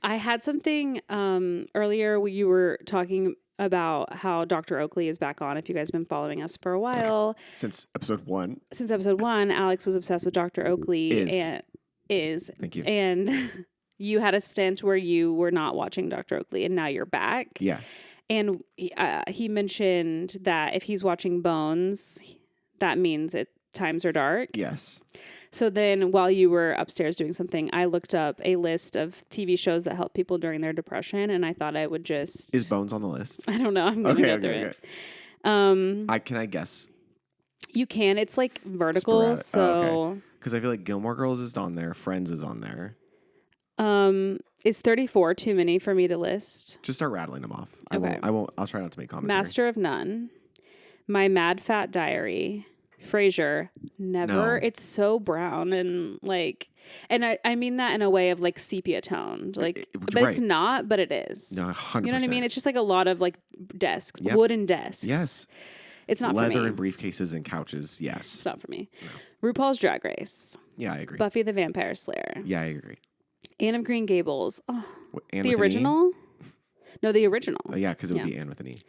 S2: I had something earlier where you were talking about how Dr. Oakley is back on. If you guys have been following us for a while.
S3: Since episode 1.
S2: Since episode 1, Alex was obsessed with Dr. Oakley. Is.
S3: Thank you.
S2: And you had a stint where you were not watching Dr. Oakley, and now you're back.
S3: Yeah.
S2: And he mentioned that if he's watching Bones, that means times are dark.
S3: Yes.
S2: So then while you were upstairs doing something, I looked up a list of TV shows that help people during their depression, and I thought I would just...
S3: Is Bones on the list?
S2: I don't know. I'm going to go through it.
S3: Can I guess?
S2: You can. It's like vertical,
S3: Sporadic.
S2: so...
S3: Because I feel like Gilmore Girls is on there. Friends is on there.
S2: Is 34 too many for me to list?
S3: Just start rattling them off.
S2: Okay.
S3: I'll try not to make commentary.
S2: Master of None. My Mad Fat Diary. Frasier. Never.
S3: No.
S2: It's so brown and like, and I mean that in a way of like sepia toned, like, but
S3: right.
S2: It's not, but it is.
S3: No, 100%.
S2: You know what I mean? It's just like a lot of like desks,
S3: Yep.
S2: wooden desks.
S3: Yes.
S2: It's not
S3: Leather
S2: for me.
S3: and briefcases and couches. Yes.
S2: It's not for me.
S3: No.
S2: RuPaul's Drag Race.
S3: Yeah, I agree.
S2: Buffy the Vampire Slayer.
S3: Yeah, I agree.
S2: Anne of Green Gables. Oh,
S3: Anne
S2: the
S3: with
S2: original? No, the original.
S3: an E? Yeah, because it would be Anne with an E.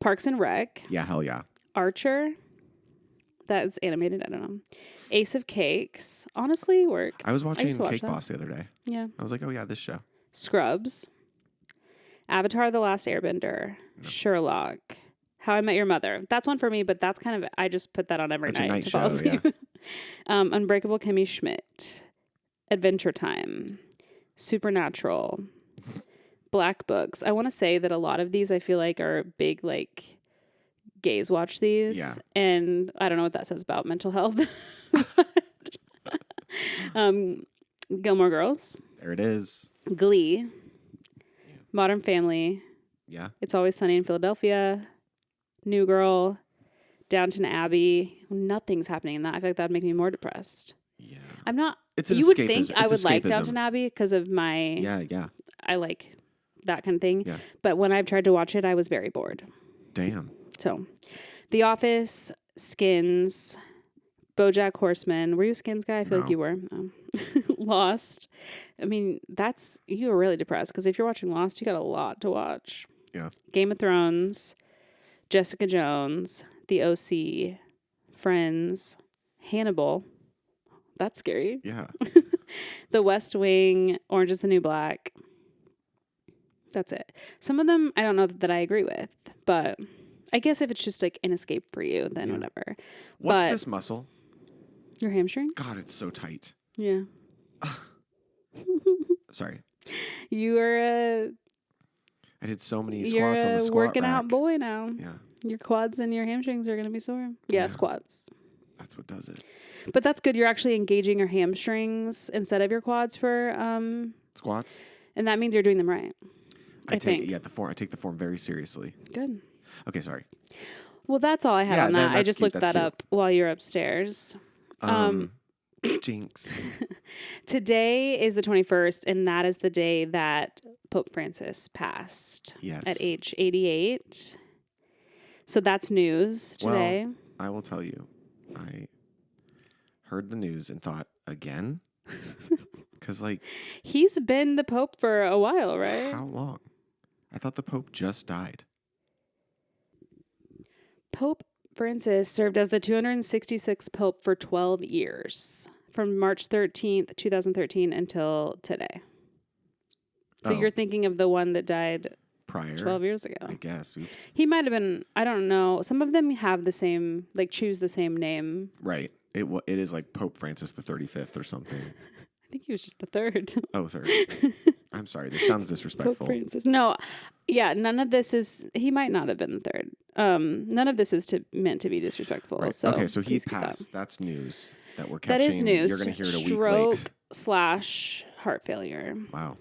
S2: Parks and Rec.
S3: Yeah, hell yeah.
S2: Archer. That is animated. I don't know. Ace of Cakes. Honestly, work.
S3: I was watching
S2: used to watch
S3: Cake
S2: that.
S3: Boss the other day.
S2: Yeah.
S3: I was like, oh yeah, this show.
S2: Scrubs. Avatar: The Last Airbender. No. Sherlock. How I Met Your Mother. That's one for me, but that's kind of, I just put that on every night to fall asleep. Yeah. Unbreakable Kimmy Schmidt. Adventure Time. Supernatural. Black Books. I want to say that a lot of these I feel like are big, like, gays watch these.
S3: Yeah.
S2: And I don't know what that says about mental health. Gilmore Girls.
S3: There it is.
S2: Glee.
S3: Yeah.
S2: Modern Family.
S3: Yeah.
S2: It's Always Sunny in Philadelphia. New Girl. Downton Abbey. Nothing's happening in that. I feel like that would make me more depressed.
S3: Yeah.
S2: I'm not.
S3: It's an
S2: you would think I would
S3: escapism.
S2: like Downton Abbey because of my.
S3: Yeah.
S2: I like that kind of thing.
S3: Yeah.
S2: But when I've tried to watch it, I was very bored.
S3: Damn.
S2: So, The Office, Skins, BoJack Horseman. Were you a Skins guy? I feel like you were. Lost. I mean, you were really depressed because if you're watching Lost, you got a lot to watch.
S3: Yeah.
S2: Game of Thrones, Jessica Jones, The OC, Friends, Hannibal. That's scary.
S3: Yeah.
S2: The West Wing, Orange is the New Black. That's it. Some of them I don't know that I agree with, but I guess if it's just like an escape for you, then whatever.
S3: What's this muscle?
S2: Your hamstring?
S3: God, it's so tight.
S2: Yeah.
S3: Sorry.
S2: You are
S3: I did so many squats on the squat
S2: working
S3: rack.
S2: out boy now.
S3: Yeah.
S2: Your quads and your hamstrings are going to be sore. Yeah, squats.
S3: That's what does it.
S2: But that's good. You're actually engaging your hamstrings instead of your quads for
S3: squats.
S2: And that means you're doing them right. I think.
S3: Yeah, I take the form very seriously.
S2: Good.
S3: Okay, sorry.
S2: Well, that's all I had on that. I just looked that
S3: cute.
S2: up while you're upstairs.
S3: Jinx.
S2: Today is the 21st, and that is the day that Pope Francis passed.
S3: Yes.
S2: At age 88. So that's news today.
S3: Well, I will tell you, I heard the news and thought, again? Because, like...
S2: He's been the Pope for a while, right?
S3: How long? I thought the Pope just died.
S2: Pope Francis served as the 266th Pope for 12 years, from March 13th, 2013 until today. So you're thinking of the one that died
S3: prior
S2: 12 years ago.
S3: I guess. Oops.
S2: He might have been, I don't know. Some of them have the same, like choose the same name.
S3: Right. It is like Pope Francis the 35th or something.
S2: I think he was just the third.
S3: Oh, third. I'm sorry. This sounds disrespectful.
S2: Pope Francis. No. Yeah, none of this is, he might not have been the third. None of this is meant to be disrespectful.
S3: Right.
S2: So
S3: okay, so he passed. That's news that we're catching.
S2: That is news.
S3: You're going to hear it a
S2: Stroke
S3: week late.
S2: / heart failure.
S3: Wow.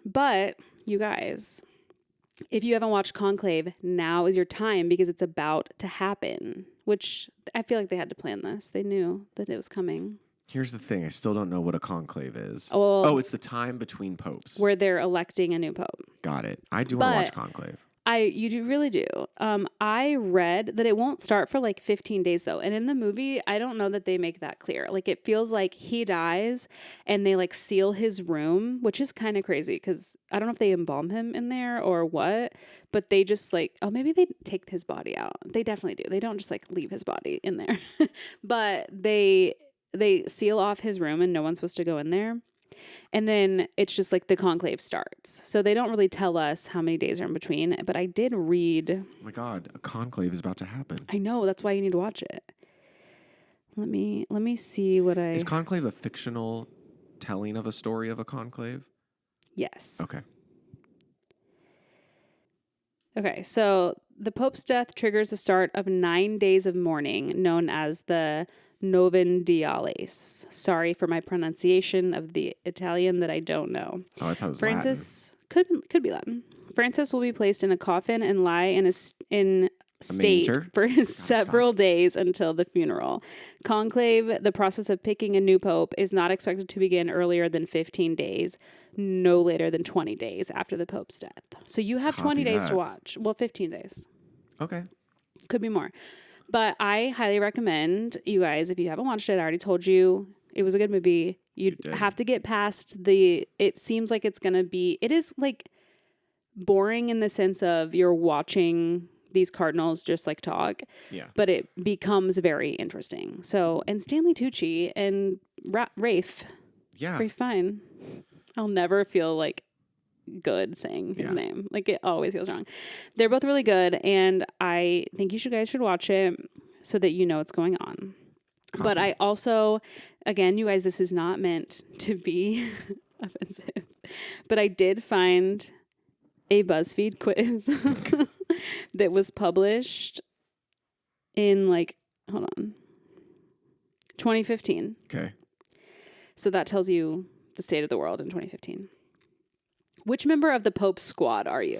S2: But you guys, if you haven't watched Conclave, now is your time because it's about to happen, which I feel like they had to plan this. They knew that it was coming.
S3: Here's the thing. I still don't know what a conclave is.
S2: Oh,
S3: it's the time between popes.
S2: Where they're electing a new pope.
S3: Got it. I do want to watch Conclave.
S2: You really do. I read that it won't start for like 15 days though. And in the movie, I don't know that they make that clear. Like it feels like he dies and they like seal his room, which is kind of crazy because I don't know if they embalm him in there or what, but they just like, oh, maybe they take his body out. They definitely do. They don't just like leave his body in there, but they seal off his room and no one's supposed to go in there. And then it's just like the conclave starts. So they don't really tell us how many days are in between. But I did read.
S3: Oh my God, a conclave is about to happen.
S2: I know. That's why you need to watch it. Let me see what I.
S3: Is conclave a fictional telling of a story of a conclave?
S2: Yes.
S3: Okay.
S2: Okay. So the Pope's death triggers the start of 9 days of mourning, known as the Novendiales. Sorry for my pronunciation of the Italian that I don't know.
S3: Oh, I thought it was
S2: Francis Latin. Could be Latin. Francis will be placed in a coffin and lie in state for several days until the funeral. Conclave, the process of picking a new pope, is not expected to begin earlier than 15 days, no later than 20 days after the pope's death. So you have 20 days to watch. Well, 15 days.
S3: Okay.
S2: Could be more. But I highly recommend you guys, if you haven't watched it, I already told you it was a good movie. You have to get past it seems like it's going to be, it is like boring in the sense of you're watching these cardinals just like talk.
S3: Yeah.
S2: But it becomes very interesting. So, and Stanley Tucci and Rafe.
S3: Yeah.
S2: Rafe Fine. I'll never feel like good saying his name. Like it always feels wrong. They're both really good, and I think you guys should watch it so that you know what's going on. Copy. But I also, again, you guys, this is not meant to be offensive, but I did find a BuzzFeed quiz that was published in 2015.
S3: Okay.
S2: So that tells you the state of the world in 2015. Which member of the Pope's squad are you?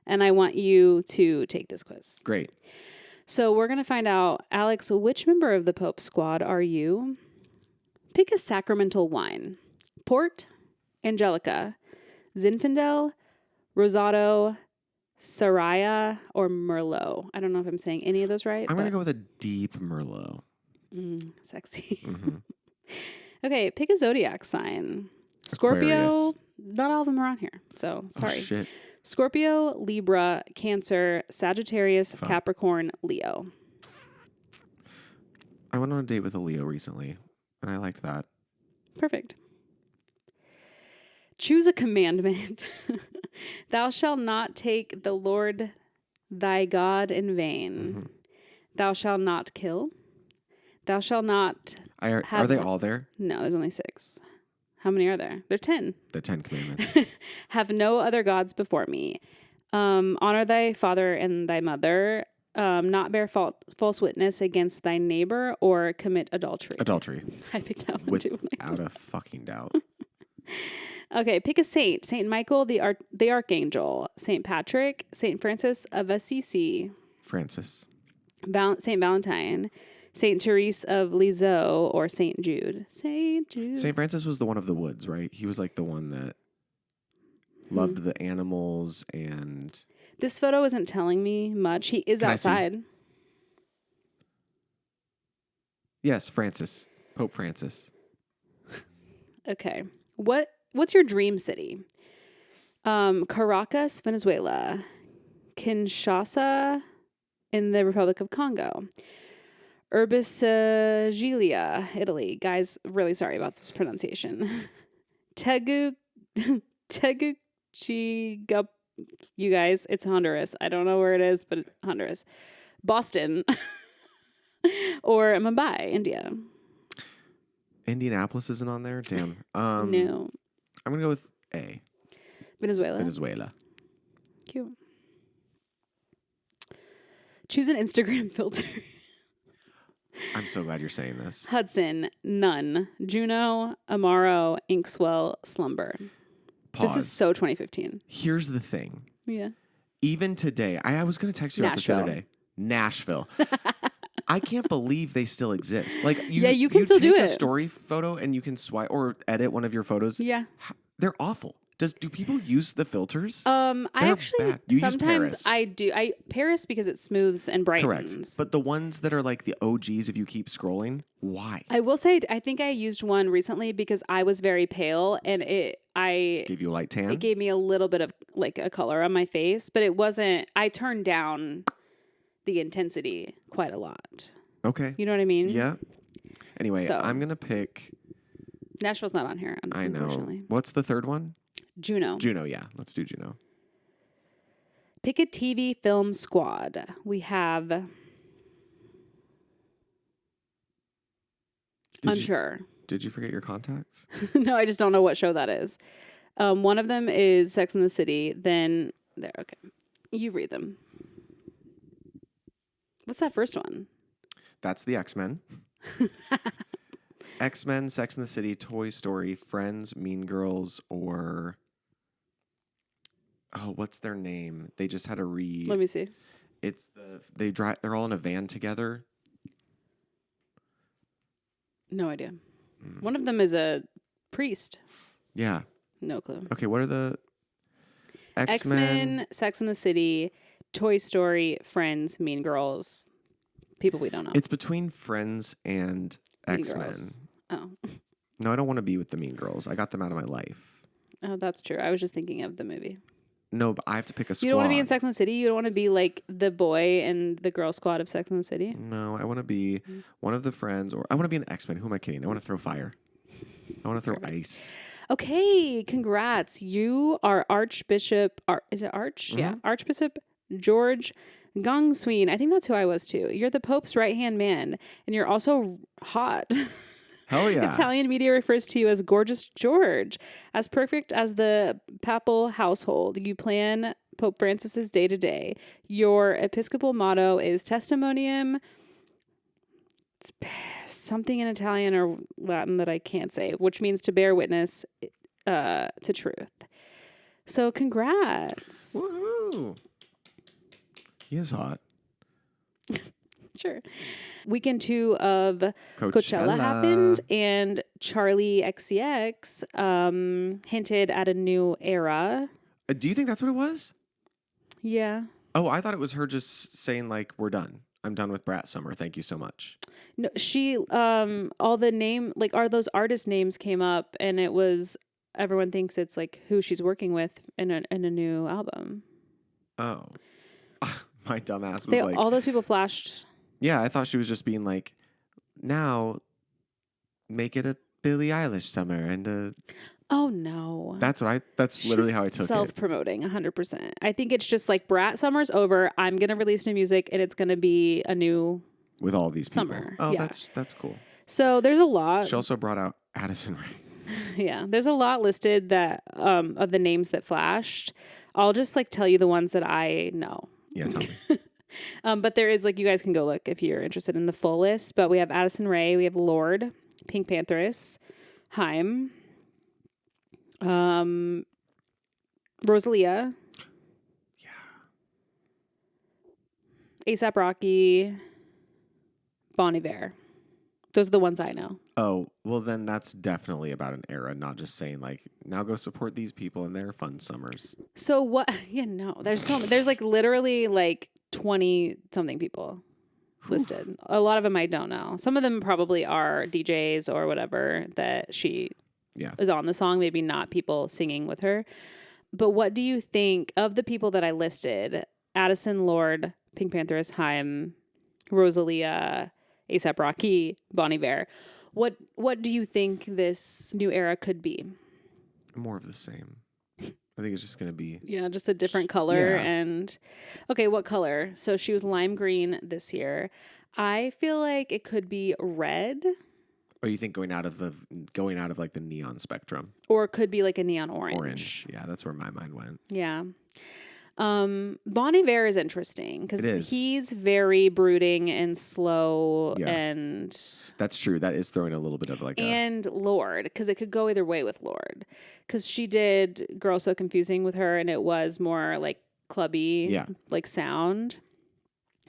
S2: And I want you to take this quiz.
S3: Great.
S2: So we're going to find out, Alex, which member of the Pope's squad are you? Pick a sacramental wine. Port, Angelica, Zinfandel, Rosado, Saraya, or Merlot. I don't know if I'm saying any of those right.
S3: I'm going to go with a deep Merlot.
S2: Sexy.
S3: Mm-hmm.
S2: Okay, pick a zodiac sign. Scorpio.
S3: Aquarius.
S2: Not all of them are on here, so sorry.
S3: Oh, shit.
S2: Scorpio, Libra, Cancer, Sagittarius, Capricorn, Leo.
S3: I went on a date with a Leo recently, and I liked that.
S2: Perfect. Choose a commandment. Thou shalt not take the Lord thy God in vain. Mm-hmm. Thou shalt not kill. Thou shalt not.
S3: Are they all there?
S2: No, there's only 6. How many are there? There are 10.
S3: The 10 commandments.
S2: Have no other gods before me. Honor thy father and thy mother. Not bear false witness against thy neighbor or commit adultery.
S3: Adultery.
S2: I picked that one too.
S3: Without a fucking doubt.
S2: Okay, pick a saint. Saint Michael, the Archangel. Saint Patrick. Saint Francis of Assisi.
S3: Francis.
S2: Saint Valentine. Saint Therese of Lisieux or Saint Jude. Saint Jude.
S3: Saint Francis was the one of the woods, right? He was like the one that loved the animals and...
S2: This photo isn't telling me much. He is outside.
S3: Yes, Francis. Pope Francis.
S2: Okay. What's your dream city? Caracas, Venezuela. Kinshasa in the Republic of Congo. Giulia, Italy. Guys, really sorry about this pronunciation. Tegucigalpa. You guys, it's Honduras. I don't know where it is, but Honduras. Boston. Or Mumbai, India.
S3: Indianapolis isn't on there? Damn.
S2: No.
S3: I'm going to go with A.
S2: Venezuela. Cute. Choose an Instagram filter.
S3: I'm so glad you're saying this.
S2: Hudson, None, Juno, Amaro, Inkswell, Slumber.
S3: Pause.
S2: This is so 2015.
S3: Here's the thing.
S2: Yeah.
S3: Even today, I was going to text you about this the other day. Nashville. I can't believe they still exist. Like
S2: you can still do it.
S3: Take a story photo and you can swipe or edit one of your photos.
S2: Yeah.
S3: They're awful. Do people use the filters?
S2: I
S3: They're
S2: actually
S3: bad. You use
S2: sometimes
S3: Paris.
S2: I do. Paris because it smooths and brightens.
S3: Correct. But the ones that are like the OGs, if you keep scrolling, why?
S2: I will say I think I used one recently because I was very pale and it
S3: Give you a light tan?
S2: It gave me a little bit of like a color on my face, but it wasn't. I turned down the intensity quite a lot.
S3: Okay.
S2: You know what I mean?
S3: Yeah. Anyway,
S2: So,
S3: I'm going to pick...
S2: Nashville's not on here,
S3: I know.
S2: unfortunately.
S3: What's the third one?
S2: Juno.
S3: Juno, yeah. Let's do Juno.
S2: Pick a TV film squad. We have... Unsure.
S3: Did you forget your contacts?
S2: No, I just don't know what show that is. One of them is Sex and the City. Then... There, okay. You read them. What's that first one?
S3: That's the X-Men. X-Men, Sex and the City, Toy Story, Friends, Mean Girls, or... Oh, what's their name? They just had a read.
S2: Let me see.
S3: It's they're all in a van together.
S2: No idea. One of them is a priest.
S3: Yeah.
S2: No clue.
S3: Okay, what are the X-Men?
S2: X-Men, Sex and the City, Toy Story, Friends, Mean Girls. People we don't know.
S3: It's between Friends and
S2: Mean
S3: X-Men.
S2: Girls. Oh.
S3: No, I don't want to be with the Mean Girls. I got them out of my life.
S2: Oh, that's true. I was just thinking of the movie.
S3: No, but I have to pick a squad.
S2: You don't want to be in Sex and the City? You don't want to be like the boy and the girl squad of Sex and the City?
S3: No, I want to be one of the friends, or I want to be an X-Men. Who am I kidding? I want to throw fire. I want to throw ice.
S2: Okay, congrats. You are Archbishop... is it Arch?
S3: Mm-hmm.
S2: Yeah. Archbishop George Gongsween. I think that's who I was too. You're the Pope's right-hand man, and you're also hot.
S3: Hell yeah.
S2: Italian media refers to you as Gorgeous George. As perfect as the papal household, you plan Pope Francis's day-to-day. Your episcopal motto is Testimonium, something in Italian or Latin that I can't say, which means to bear witness to truth. So congrats.
S3: Woohoo. He is hot.
S2: Sure. Weekend 2 of Coachella happened, and Charlie XCX hinted at a new era.
S3: Do you think that's what it was?
S2: Yeah.
S3: Oh, I thought it was her just saying like, we're done. I'm done with Brat Summer. Thank you so much.
S2: No, she all the name like are those artist names came up, and it was everyone thinks it's like who she's working with in a new album.
S3: Oh. My dumbass was like...
S2: All those people flashed.
S3: Yeah, I thought she was just being like, now make it a Billie Eilish summer and a...
S2: Oh, no.
S3: That's literally how I took it.
S2: Self-promoting, 100%. I think it's just like Brat Summer's over. I'm going to release new music, and it's going to be a new...
S3: With all these people.
S2: Summer.
S3: Oh,
S2: yeah.
S3: That's cool.
S2: So there's a lot.
S3: She also brought out Addison Rae.
S2: Yeah, there's a lot listed that of the names that flashed. I'll just like tell you the ones that I know.
S3: Yeah, tell me.
S2: But there is like you guys can go look if you're interested in the full list. But we have Addison Rae, we have Lorde, Pink Pantheress, Haim, Rosalia, A$AP Rocky, Bon Iver. Those are the ones I know.
S3: Oh, well then that's definitely about an era, not just saying like, now go support these people in their fun summers.
S2: So what? Yeah, no. There's like literally like 20 something people listed. A lot of them I don't know. Some of them probably are DJs or whatever that she is on the song, maybe not people singing with her. But what do you think of the people that I listed? Addison, Lorde, Pink Pantheress, Haim, Rosalia, A$AP Rocky, Bon Iver. What do you think this new era could be?
S3: More of the same. I think it's just going to be...
S2: Yeah, just a different color.
S3: Yeah.
S2: And okay, what color? So she was lime green this year. I feel like it could be red.
S3: Or you think going out of like the neon spectrum?
S2: Or it could be like a neon orange.
S3: Orange. Yeah, that's where my mind went.
S2: Yeah. Bon Iver is interesting because he's very brooding and slow and...
S3: That's true. That is throwing a little bit of like
S2: And Lorde, because it could go either way with Lorde. Because she did Girl So Confusing with her, and it was more like clubby, like sound.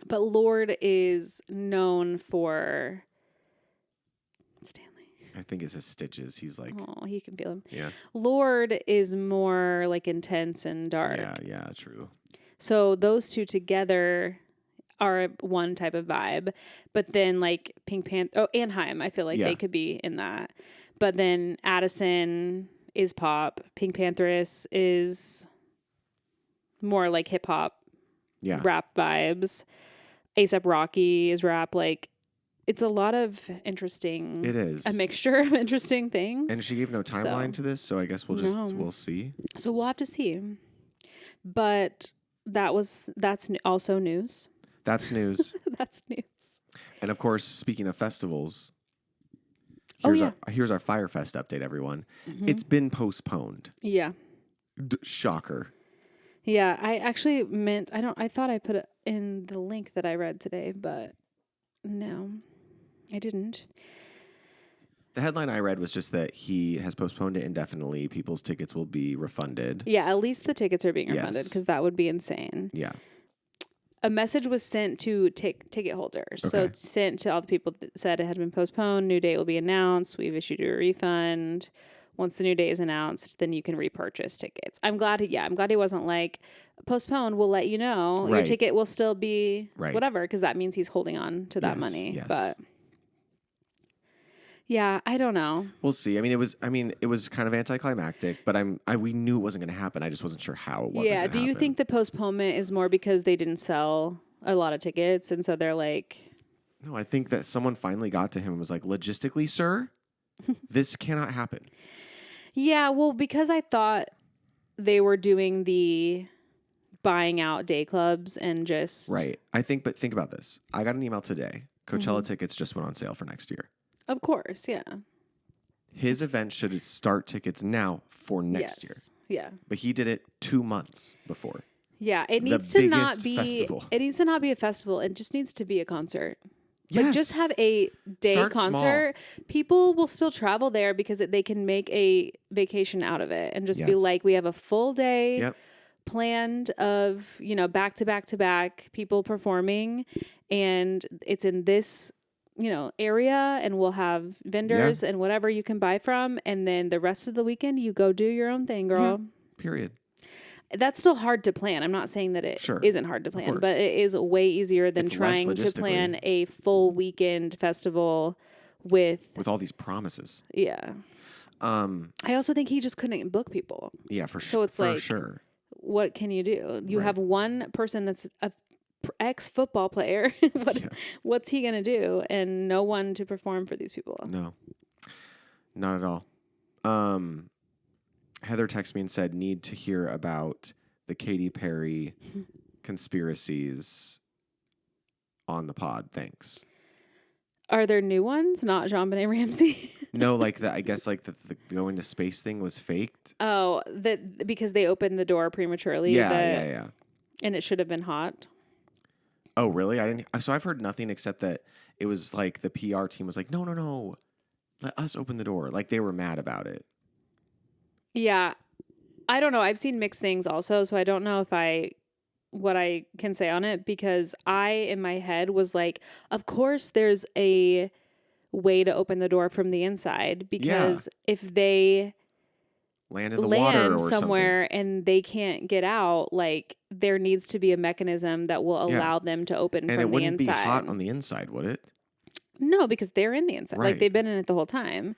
S2: But Lorde is known for... Stanley.
S3: I think it's his stitches. He's like,
S2: oh, he can feel them.
S3: yeah.
S2: Lord is more like intense and dark.
S3: Yeah, true.
S2: So those two together are one type of vibe. But then like Pink Panther, Anaheim, I feel like they could be in that. But then Addison is pop. Pink Pantheress is more like hip hop, rap vibes. A$AP Rocky is rap. Like, it's a lot of interesting.
S3: It is
S2: a mixture of interesting things.
S3: And she gave no timeline to this, so I guess we'll see.
S2: So we'll have to see. But that's also news.
S3: That's news.
S2: That's news.
S3: And of course, speaking of festivals, here's our Firefest update, everyone. Mm-hmm. It's been postponed.
S2: Yeah.
S3: Shocker.
S2: Yeah, I actually I thought I put it in the link that I read today, but no, I didn't.
S3: The headline I read was just that he has postponed it indefinitely. People's tickets will be refunded.
S2: Yeah, at least the tickets are being refunded because that would be insane.
S3: Yeah.
S2: A message was sent to ticket holders. Okay. So it's sent to all the people that said it had been postponed. New date will be announced. We've issued you a refund. Once the new date is announced, then you can repurchase tickets. I'm glad he wasn't like, postponed, we'll let you know. Right. Your ticket will still be whatever, because that means he's holding on to that money. Yes. But yeah, I don't know.
S3: We'll see. I mean, it was kind of anticlimactic, but we knew it wasn't going to happen. I just wasn't sure how it wasn't going to happen.
S2: Yeah, do you think the postponement is more because they didn't sell a lot of tickets, and so they're like...
S3: No, I think that someone finally got to him and was like, logistically, sir, this cannot happen.
S2: Yeah, well, because I thought they were doing the buying out day clubs and just...
S3: Right. But think about this. I got an email today. Coachella tickets just went on sale for next year.
S2: Of course, yeah.
S3: His event should start tickets now for next year.
S2: Yeah.
S3: But he did it 2 months before.
S2: Yeah, it needs to not be festival. It needs to not be a festival. It just needs to be a concert. Yes. Like, just have a day concert. Small. People will still travel there because they can make a vacation out of it and just be like, we have a full day planned of, back to back to back people performing, and it's in this, area, and we'll have vendors and whatever you can buy from, and then the rest of the weekend you go do your own thing, girl.
S3: Yeah. Period.
S2: That's still hard to plan. I'm not saying that it isn't hard to plan, but it is way easier than trying to plan a full weekend festival with
S3: all these promises.
S2: Yeah. I also think he just couldn't book people.
S3: Yeah, for sure.
S2: So it's what can you do? You have one person that's a ex-football player. What's he going to do? And no one to perform for these people.
S3: No, not at all. Heather texted me and said, need to hear about the Katy Perry conspiracies on the pod. Thanks.
S2: Are there new ones? Not JonBenet Ramsey?
S3: No, I guess the going to space thing was faked.
S2: Oh, because they opened the door prematurely.
S3: Yeah.
S2: And it should have been hot.
S3: Oh, really? So I've heard nothing except that it was like the PR team was like, no, let us open the door. Like, they were mad about it.
S2: Yeah. I don't know. I've seen mixed things also, so I don't know what I can say on it, because I, in my head, was like, of course there's a way to open the door from the inside, because if they
S3: land in the water or
S2: somewhere and they can't get out, like, there needs to be a mechanism that will allow them to open from the inside. And it wouldn't be
S3: hot on the inside, would it?
S2: No, because they're in the inside. Right. Like, they've been in it the whole time.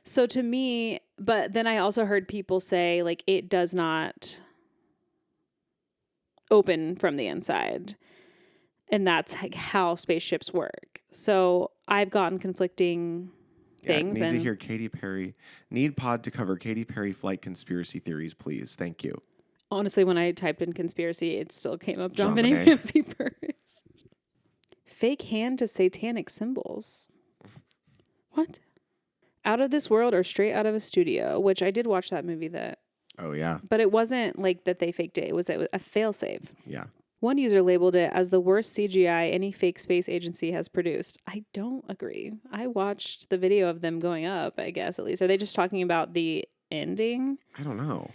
S2: So to me, but then I also heard people say, like, it does not open from the inside. And that's how spaceships work. So I've gotten conflicting things.
S3: Need to hear Katy Perry. Need pod to cover Katy Perry flight conspiracy theories, please. Thank you.
S2: Honestly, when I typed in conspiracy, it still came up JonBenet Ramsey first. Fake hand to satanic symbols. What? Out of This World or Straight Out of a Studio, which I did watch that movie
S3: Oh, yeah.
S2: But it wasn't like that they faked it. It was a failsafe.
S3: Yeah.
S2: One user labeled it as the worst CGI any fake space agency has produced. I don't agree. I watched the video of them going up, I guess, at least. Are they just talking about the ending?
S3: I don't know.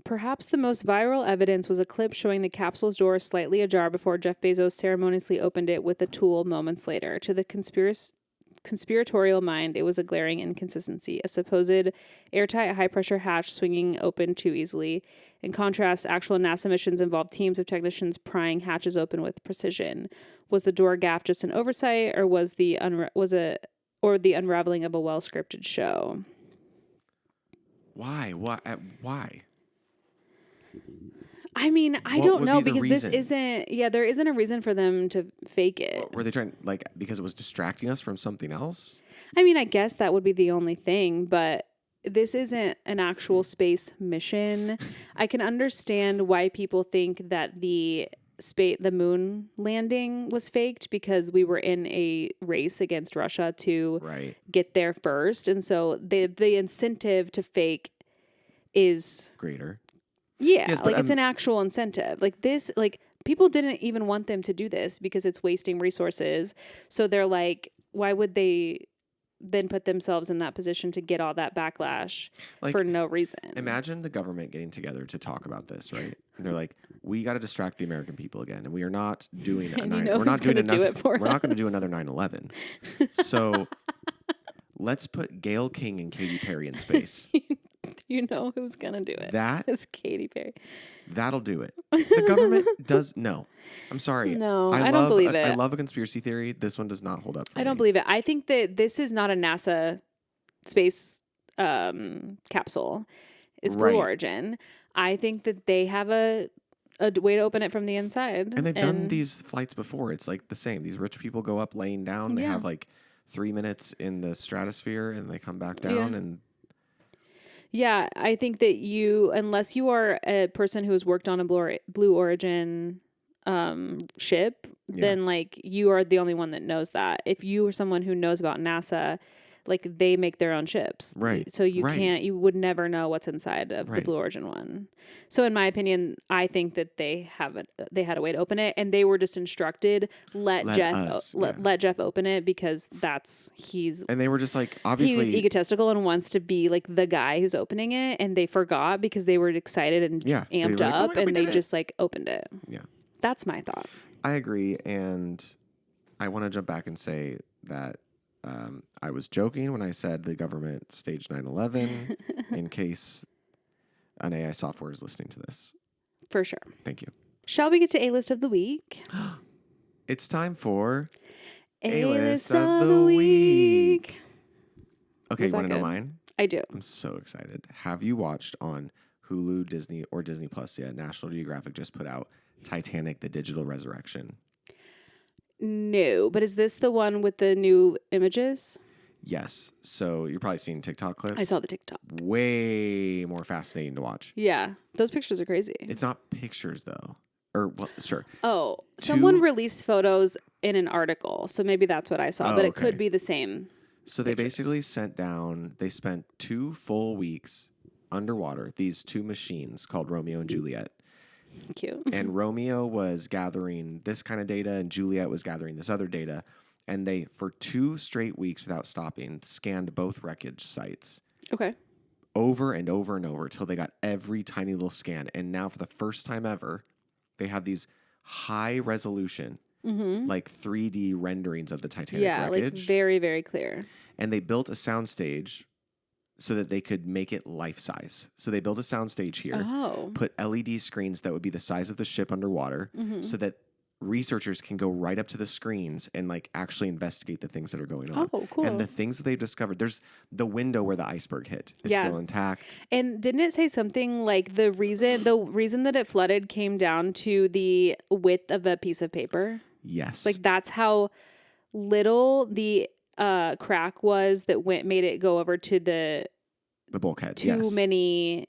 S2: perhaps the most viral evidence was a clip showing the capsule's door slightly ajar before Jeff Bezos ceremoniously opened it with a tool moments later. To the conspiratorial mind, it was a glaring inconsistency, a supposed airtight high-pressure hatch swinging open too easily. In contrast, actual NASA missions involved teams of technicians prying hatches open with precision. Was the door gaffe just an oversight, or was the unraveling of a well-scripted show?
S3: Why? Why?
S2: I mean, I
S3: What
S2: don't
S3: would
S2: know,
S3: be the
S2: because this
S3: reason?
S2: isn't, there isn't a reason for them to fake it.
S3: Were they trying, like, because it was distracting us from something else?
S2: I mean, I guess that would be the only thing, but this isn't an actual space mission. I can understand why people think that the moon landing was faked, because we were in a race against Russia to
S3: Right.
S2: get there first. And so the incentive to fake is
S3: Greater.
S2: yeah,
S3: Yes,
S2: like
S3: but
S2: it's an actual incentive. Like this, like people didn't even want them to do this because it's wasting resources. So they're like, why would they then put themselves in that position to get all that backlash for no reason?
S3: Imagine the government getting together to talk about this, right? And they're like, we got to distract the American people again, and we are not doing a we're not going to do another 9/11. So let's put Gayle King and Katy Perry in space.
S2: You know who's gonna do it? It's Katy Perry.
S3: That'll do it. The government does no. I'm sorry.
S2: No, I don't believe it.
S3: I love a conspiracy theory. This one does not hold up for me.
S2: I don't believe it. I think that this is not a NASA space capsule. It's Blue Origin. I think that they have a way to open it from the inside.
S3: And they've done these flights before. It's like the same. These rich people go up laying down. They have like 3 minutes in the stratosphere and they come back down and
S2: yeah, I think that unless you are a person who has worked on a Blue Origin ship, then like you are the only one that knows that. If you are someone who knows about NASA, like they make their own ships.
S3: Right.
S2: So you would never know what's inside of the Blue Origin one. So in my opinion, I think that they had a way to open it, and they were just instructed, let Jeff open it, because
S3: and they were just like, obviously
S2: he's egotistical and wants to be like the guy who's opening it, and they forgot because they were excited and amped up, and they just like opened it.
S3: Yeah.
S2: That's my thought.
S3: I agree, and I want to jump back and say that I was joking when I said the government staged 9/11 in case an AI software is listening to this.
S2: For sure.
S3: Thank you.
S2: Shall we get to A-List of the Week?
S3: It's time for
S2: A-List of the Week.
S3: Okay, you want to know mine?
S2: I do.
S3: I'm so excited. Have you watched on Hulu, Disney, or Disney Plus yet? National Geographic just put out Titanic, The Digital Resurrection.
S2: No, but is this the one with the new images?
S3: Yes. So you're probably seeing TikTok clips.
S2: I saw the TikTok.
S3: Way more fascinating to watch.
S2: Yeah. Those pictures are crazy.
S3: It's not pictures, though. Or, well, sure.
S2: Oh, someone released photos in an article. So maybe that's what I saw. But it could be the same.
S3: So they basically they spent 2 full weeks underwater, these 2 machines called Romeo and Juliet.
S2: Cute.
S3: And Romeo was gathering this kind of data, and Juliet was gathering this other data. And they, for 2 straight weeks without stopping, scanned both wreckage sites.
S2: Okay.
S3: Over and over and over till they got every tiny little scan. And now, for the first time ever, they have these high resolution, like 3D renderings of the Titanic wreckage.
S2: Like very, very clear.
S3: And they built a soundstage so that they could make it life size. So they built a soundstage here, put LED screens that would be the size of the ship underwater, so that researchers can go right up to the screens and like actually investigate the things that are going on.
S2: Oh, cool.
S3: And the things that they've discovered, there's the window where the iceberg hit is still intact.
S2: And didn't it say something like the reason that it flooded came down to the width of a piece of paper?
S3: Yes.
S2: Like that's how little the crack was that made it go over to the
S3: bulkhead.
S2: Too many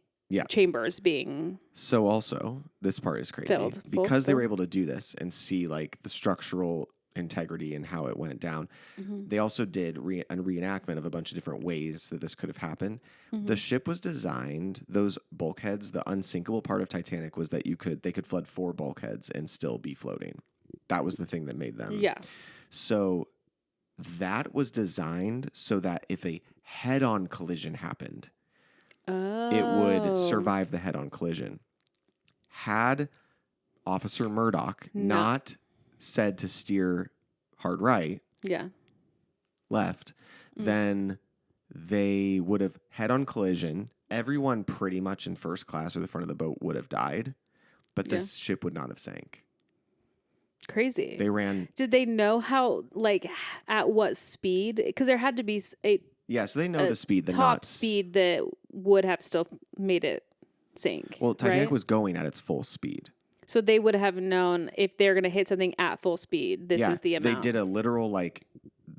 S2: chambers being
S3: so also this part is crazy because they were able to do this and see like the structural integrity and how it went down. They also did a reenactment of a bunch of different ways that this could have happened. The ship was designed, those bulkheads, the unsinkable part of Titanic was that they could flood 4 bulkheads and still be floating. That was the thing that made them.
S2: Yeah.
S3: So that was designed so that if a head-on collision happened, it would survive the head-on collision. Had Officer Murdoch not said to steer hard right, left, then they would have head-on collision. Everyone pretty much in first class or the front of the boat would have died, but this ship would not have sank.
S2: Crazy.
S3: They ran.
S2: Did they know how, like, at what speed? Because there had to be a
S3: so they know the speed, the
S2: top
S3: knots.
S2: speed that would have still made it sink.
S3: Well, Titanic was going at its full speed.
S2: So they would have known if they're going to hit something at full speed, this is the amount.
S3: They did a literal, like,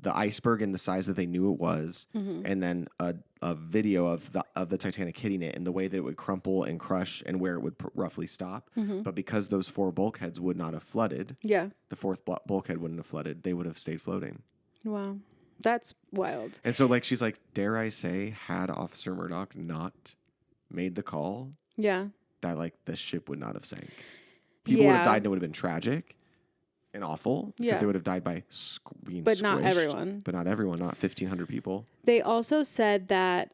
S3: the iceberg in the size that they knew it was, and then a video of the Titanic hitting it and the way that it would crumple and crush and where it would roughly stop. But because those 4 bulkheads would not have flooded, the 4th bulkhead wouldn't have flooded, they would have stayed floating.
S2: Wow. That's wild.
S3: And so, like, she's like, dare I say, had Officer Murdoch not made the call, that, like, the ship would not have sank. People would have died and it would have been tragic and awful because they would have died by being
S2: but
S3: squished.
S2: Not everyone.
S3: But not everyone, not 1,500 people.
S2: They also said that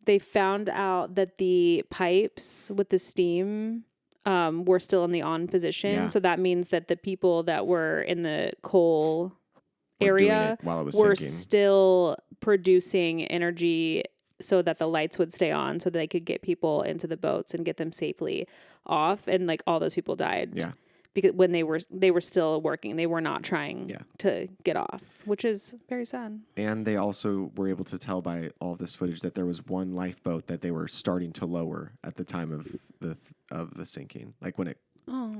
S2: they found out that the pipes with the steam were still in the on position. Yeah. So that means that the people that were in the coal area
S3: while it was
S2: were
S3: sinking.
S2: Still producing energy so that the lights would stay on so that they could get people into the boats and get them safely off. And like all those people died.
S3: Yeah.
S2: Because when they were still working, they were not trying to get off, which is very sad.
S3: And they also were able to tell by all of this footage that there was one lifeboat that they were starting to lower at the time of the sinking, like when it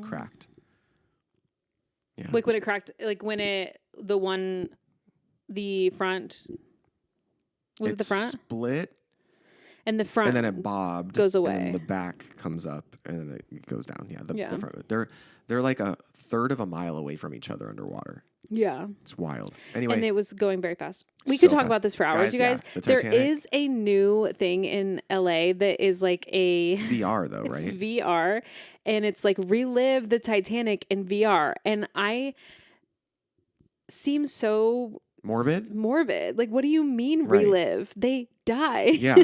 S3: cracked. Yeah.
S2: Like when it cracked, like when the front was it the front
S3: split.
S2: And the front,
S3: and then it bobbed,
S2: goes away.
S3: And then the back comes up, and then it goes down. Yeah, the front. They're like a third of a mile away from each other underwater.
S2: Yeah,
S3: it's wild. Anyway,
S2: and it was going very fast. We could talk about this for hours, you guys. There is a new thing in LA that is like it's
S3: VR though, right?
S2: It's VR, and it's like relive the Titanic in VR, and I seem so morbid. Like, what do you mean relive? They die.
S3: Yeah.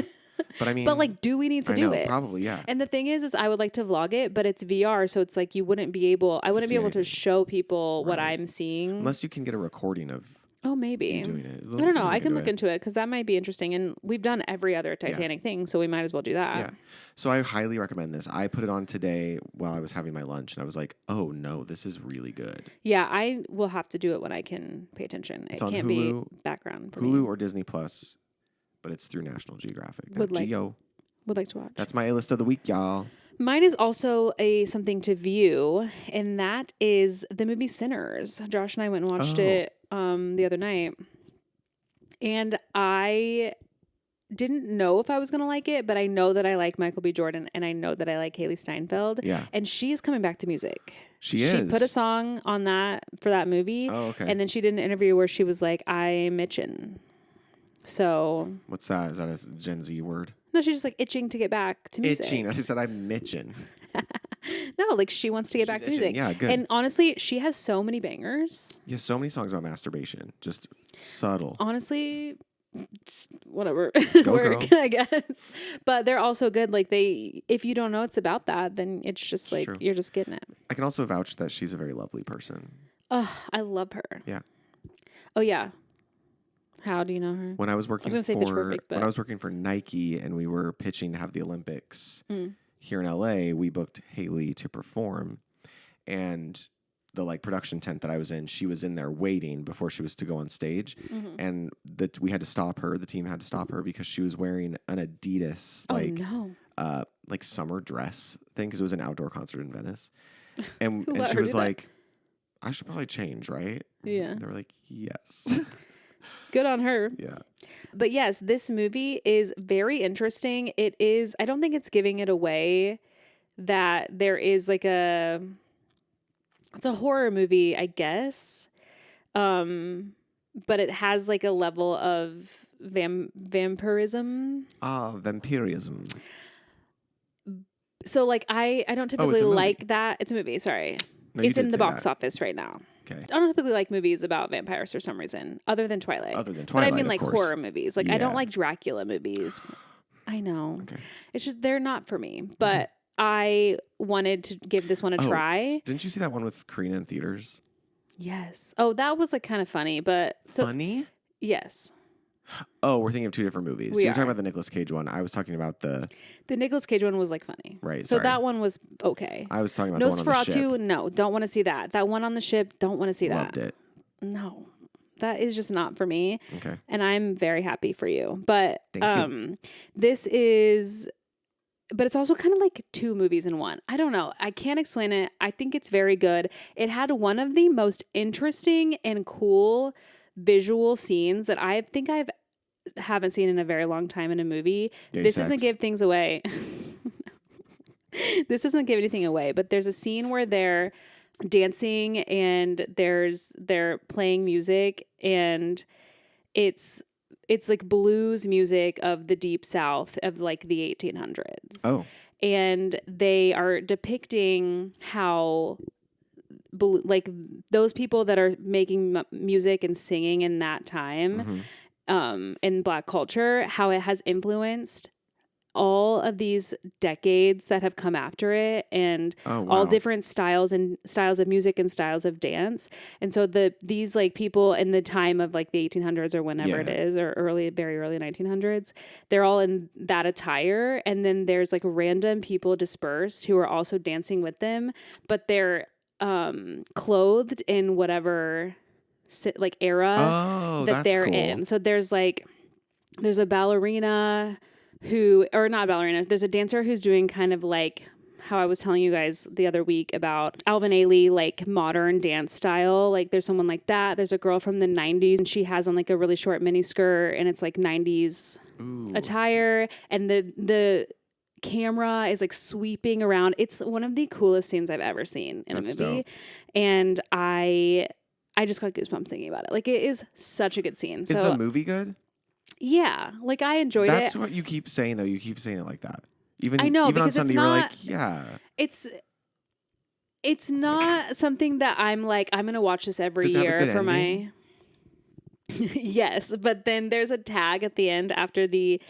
S3: But I mean,
S2: but like, do we need to do it?
S3: Probably, yeah.
S2: And the thing is I would like to vlog it, but it's VR, so it's like I wouldn't be able to show people what I'm seeing
S3: unless you can get a recording of.
S2: Oh, maybe.
S3: You doing it.
S2: I don't know. I can look into it because that might be interesting. And we've done every other Titanic thing, so we might as well do that.
S3: Yeah. So I highly recommend this. I put it on today while I was having my lunch, and I was like, "Oh no, this is really good."
S2: Yeah, I will have to do it when I can pay attention. It can't be background for
S3: Hulu
S2: me.
S3: or Disney Plus. But it's through National Geographic.
S2: Would like to watch.
S3: That's my list of the week, y'all.
S2: Mine is also something to view, and that is the movie Sinners. Josh and I went and watched it the other night, and I didn't know if I was going to like it, but I know that I like Michael B. Jordan, and I know that I like Haley Steinfeld.
S3: Yeah.
S2: And she's coming back to music.
S3: She is.
S2: She put a song on that for that movie.
S3: Oh, okay.
S2: And then she did an interview where she was like, I'm itching. So.
S3: What's that? Is that a Gen Z word?
S2: No, she's just like itching to get back to music.
S3: Itching. I said I'm mitching.
S2: No, like she wants to get back to music.
S3: Yeah, good.
S2: And honestly, she has so many bangers.
S3: Yeah, so many songs about masturbation. Just subtle.
S2: Honestly, whatever.
S3: Go, girl.
S2: I guess. But they're also good. Like if you don't know it's about that, then it's just like you're just getting it.
S3: I can also vouch that she's a very lovely person.
S2: Oh, I love her.
S3: Yeah.
S2: Oh yeah. How do you know her?
S3: When I was working when I was working for Nike and we were pitching to have the Olympics here in LA, we booked Haley to perform, and the production tent that I was in, she was in there waiting before she was to go on stage, and we had to stop her. The team had to stop her because she was wearing an Adidas summer dress thing because it was an outdoor concert in Venice, and she was like, "I should probably change, right?"
S2: Yeah,
S3: and they were like, "Yes."
S2: Good on her.
S3: Yeah.
S2: But yes, this movie is very interesting. It is, I don't think it's giving it away that there is it's a horror movie, I guess. But it has a level of vampirism.
S3: Vampirism.
S2: So I don't typically like that. It's a movie, sorry. No, it's in the box office right now.
S3: Okay.
S2: I don't typically like movies about vampires for some reason, other than Twilight.
S3: But I mean,
S2: horror movies. I don't like Dracula movies. I know.
S3: Okay.
S2: It's just they're not for me. But I wanted to give this one a try.
S3: Didn't you see that one with Karina in theaters?
S2: Yes. Oh, that was like kind of funny, but
S3: Funny?
S2: Yes.
S3: Oh, we're thinking of two different movies.
S2: We
S3: You're
S2: are.
S3: talking about the Nicolas Cage one. I was talking about the
S2: Nicolas Cage one was like funny.
S3: Right.
S2: So
S3: sorry.
S2: that one was okay.
S3: I was talking about the one on the ship.
S2: Nosferatu, no, don't want to see that. That one on the ship, don't want to see
S3: Loved
S2: that.
S3: it.
S2: No. That is just not for me.
S3: Okay.
S2: And I'm very happy for you. But
S3: Thank you.
S2: This is but it's also kind of like two movies in one. I don't know. I can't explain it. I think it's very good. It had one of the most interesting and cool visual scenes that I think haven't seen in a very long time in a movie. This doesn't give things away. This doesn't give anything away, but there's a scene where they're dancing and they're playing music, and it's like blues music of the Deep South of like the 1800s.
S3: Oh.
S2: And they are depicting how like those people that are making music and singing in that time in Black culture, how it has influenced all of these decades that have come after it, and all different styles of music and styles of dance. And so these like people in the time of like the 1800s or whenever it is, or very early 1900s, they're all in that attire. And then there's like random people dispersed who are also dancing with them, but they're clothed in whatever like era that they're in. So there's a ballerina there's a dancer who's doing kind of like how I was telling you guys the other week about Alvin Ailey, like modern dance style. Like there's someone like that. There's a girl from the 90s and she has on like a really short mini skirt and it's like 90s attire. And the camera is like sweeping around. It's one of the coolest scenes I've ever seen in a movie.
S3: Dope.
S2: And I just got goosebumps thinking about it. Like it is such a good scene.
S3: Is the movie good?
S2: Yeah, like I enjoyed it.
S3: That's what you keep saying, though. You keep saying it like that.
S2: I know,
S3: even on
S2: because
S3: Sunday,
S2: it's
S3: you were
S2: not,
S3: like, yeah.
S2: It's not something that I'm like, I'm going to watch this every
S3: Does it have a
S2: year
S3: good
S2: for
S3: ending?
S2: my... Yes, but then there's a tag at the end after the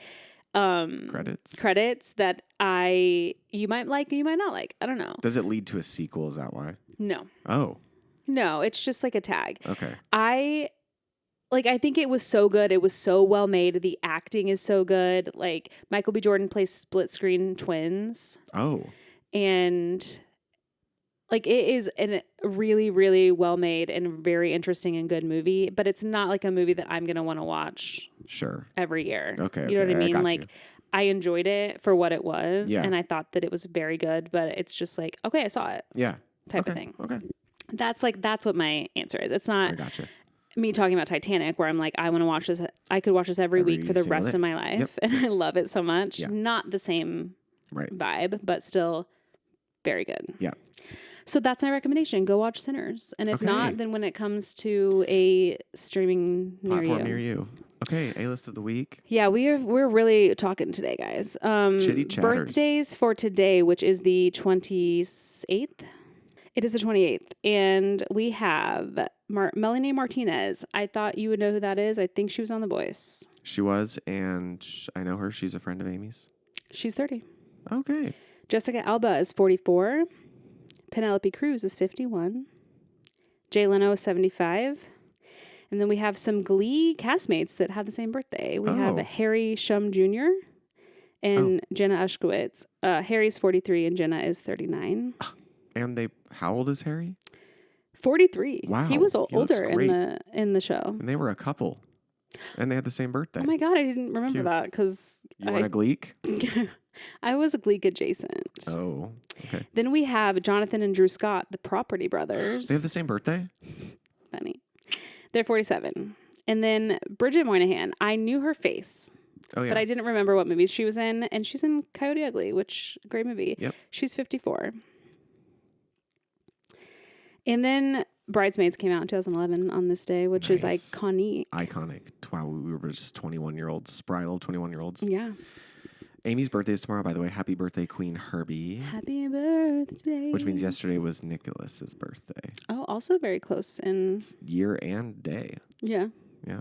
S2: credits that you might like, you might not like. I don't know.
S3: Does it lead to a sequel? Is that why?
S2: No.
S3: Oh.
S2: No, it's just like a tag.
S3: Okay.
S2: I think it was so good. It was so well made. The acting is so good. Like Michael B. Jordan plays split screen twins.
S3: Oh.
S2: And like it is a really, really well made and very interesting and good movie, but it's not like a movie that I'm going to want to watch every year.
S3: Okay.
S2: You know what I mean?
S3: Like
S2: I enjoyed it for what it was and I thought that it was very good, but it's just like, okay, I saw it.
S3: Yeah.
S2: Type of thing.
S3: Okay.
S2: That's what my answer is. It's not
S3: I gotcha.
S2: Me talking about Titanic where I'm like, I want to watch this. I could watch this every week for the rest of my life. Yep. And I love it so much.
S3: Yeah.
S2: Not the same vibe, but still very good.
S3: Yeah.
S2: So that's my recommendation. Go watch Sinners. And if not, then when it comes to a streaming
S3: platform near you. Okay, A-list of the week.
S2: Yeah, we're really talking today, guys.
S3: Chitty chatters.
S2: Birthdays for today, which is the 28th. It is the 28th. And we have Melanie Martinez. I thought you would know who that is. I think she was on The Voice.
S3: She was, and I know her. She's a friend of Amy's.
S2: She's 30.
S3: Okay.
S2: Jessica Alba is 44. Penelope Cruz is 51. Jay Leno is 75. And then we have some Glee castmates that have the same birthday. We have Harry Shum Jr. and Jenna Ushkowitz. Harry's 43 and Jenna is 39.
S3: And how old is Harry?
S2: 43.
S3: Wow.
S2: He was older in the show.
S3: And they were a couple. And they had the same birthday.
S2: Oh my God, I didn't remember that because
S3: you want a Gleek?
S2: I was a Gleek adjacent.
S3: Oh, okay.
S2: Then we have Jonathan and Drew Scott, the Property Brothers.
S3: They have the same birthday?
S2: Funny. They're 47. And then Bridget Moynihan, I knew her face.
S3: Oh, yeah.
S2: But I didn't remember what movies she was in. And she's in Coyote Ugly, which great movie.
S3: Yep.
S2: She's 54. And then Bridesmaids came out in 2011 on this day, which is iconic.
S3: Iconic. Wow, we were just 21-year-olds, spry little 21-year-olds.
S2: Yeah.
S3: Amy's birthday is tomorrow, by the way. Happy birthday, Queen Herbie.
S2: Happy birthday.
S3: Which means yesterday was Nicholas's birthday.
S2: Oh, also very close in
S3: year and day.
S2: Yeah.
S3: Yeah.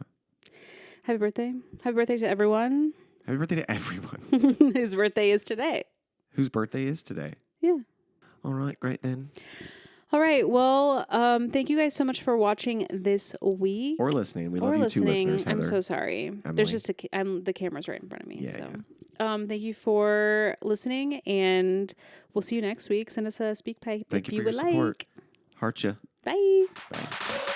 S2: Happy birthday. Happy birthday to everyone.
S3: Happy birthday to everyone.
S2: His birthday is today.
S3: Whose birthday is today?
S2: Yeah.
S3: All right, great then.
S2: All right. Well, thank you guys so much for watching this week.
S3: Or listening. We love you too, listeners, Heather.
S2: I'm so sorry.
S3: Emily.
S2: There's just the camera's right in front of me. Thank you for listening, and we'll see you next week. Send us a speak pipe
S3: Thank
S2: if
S3: you for
S2: you would
S3: your support.
S2: like.
S3: Heart ya.
S2: Bye.
S3: Bye.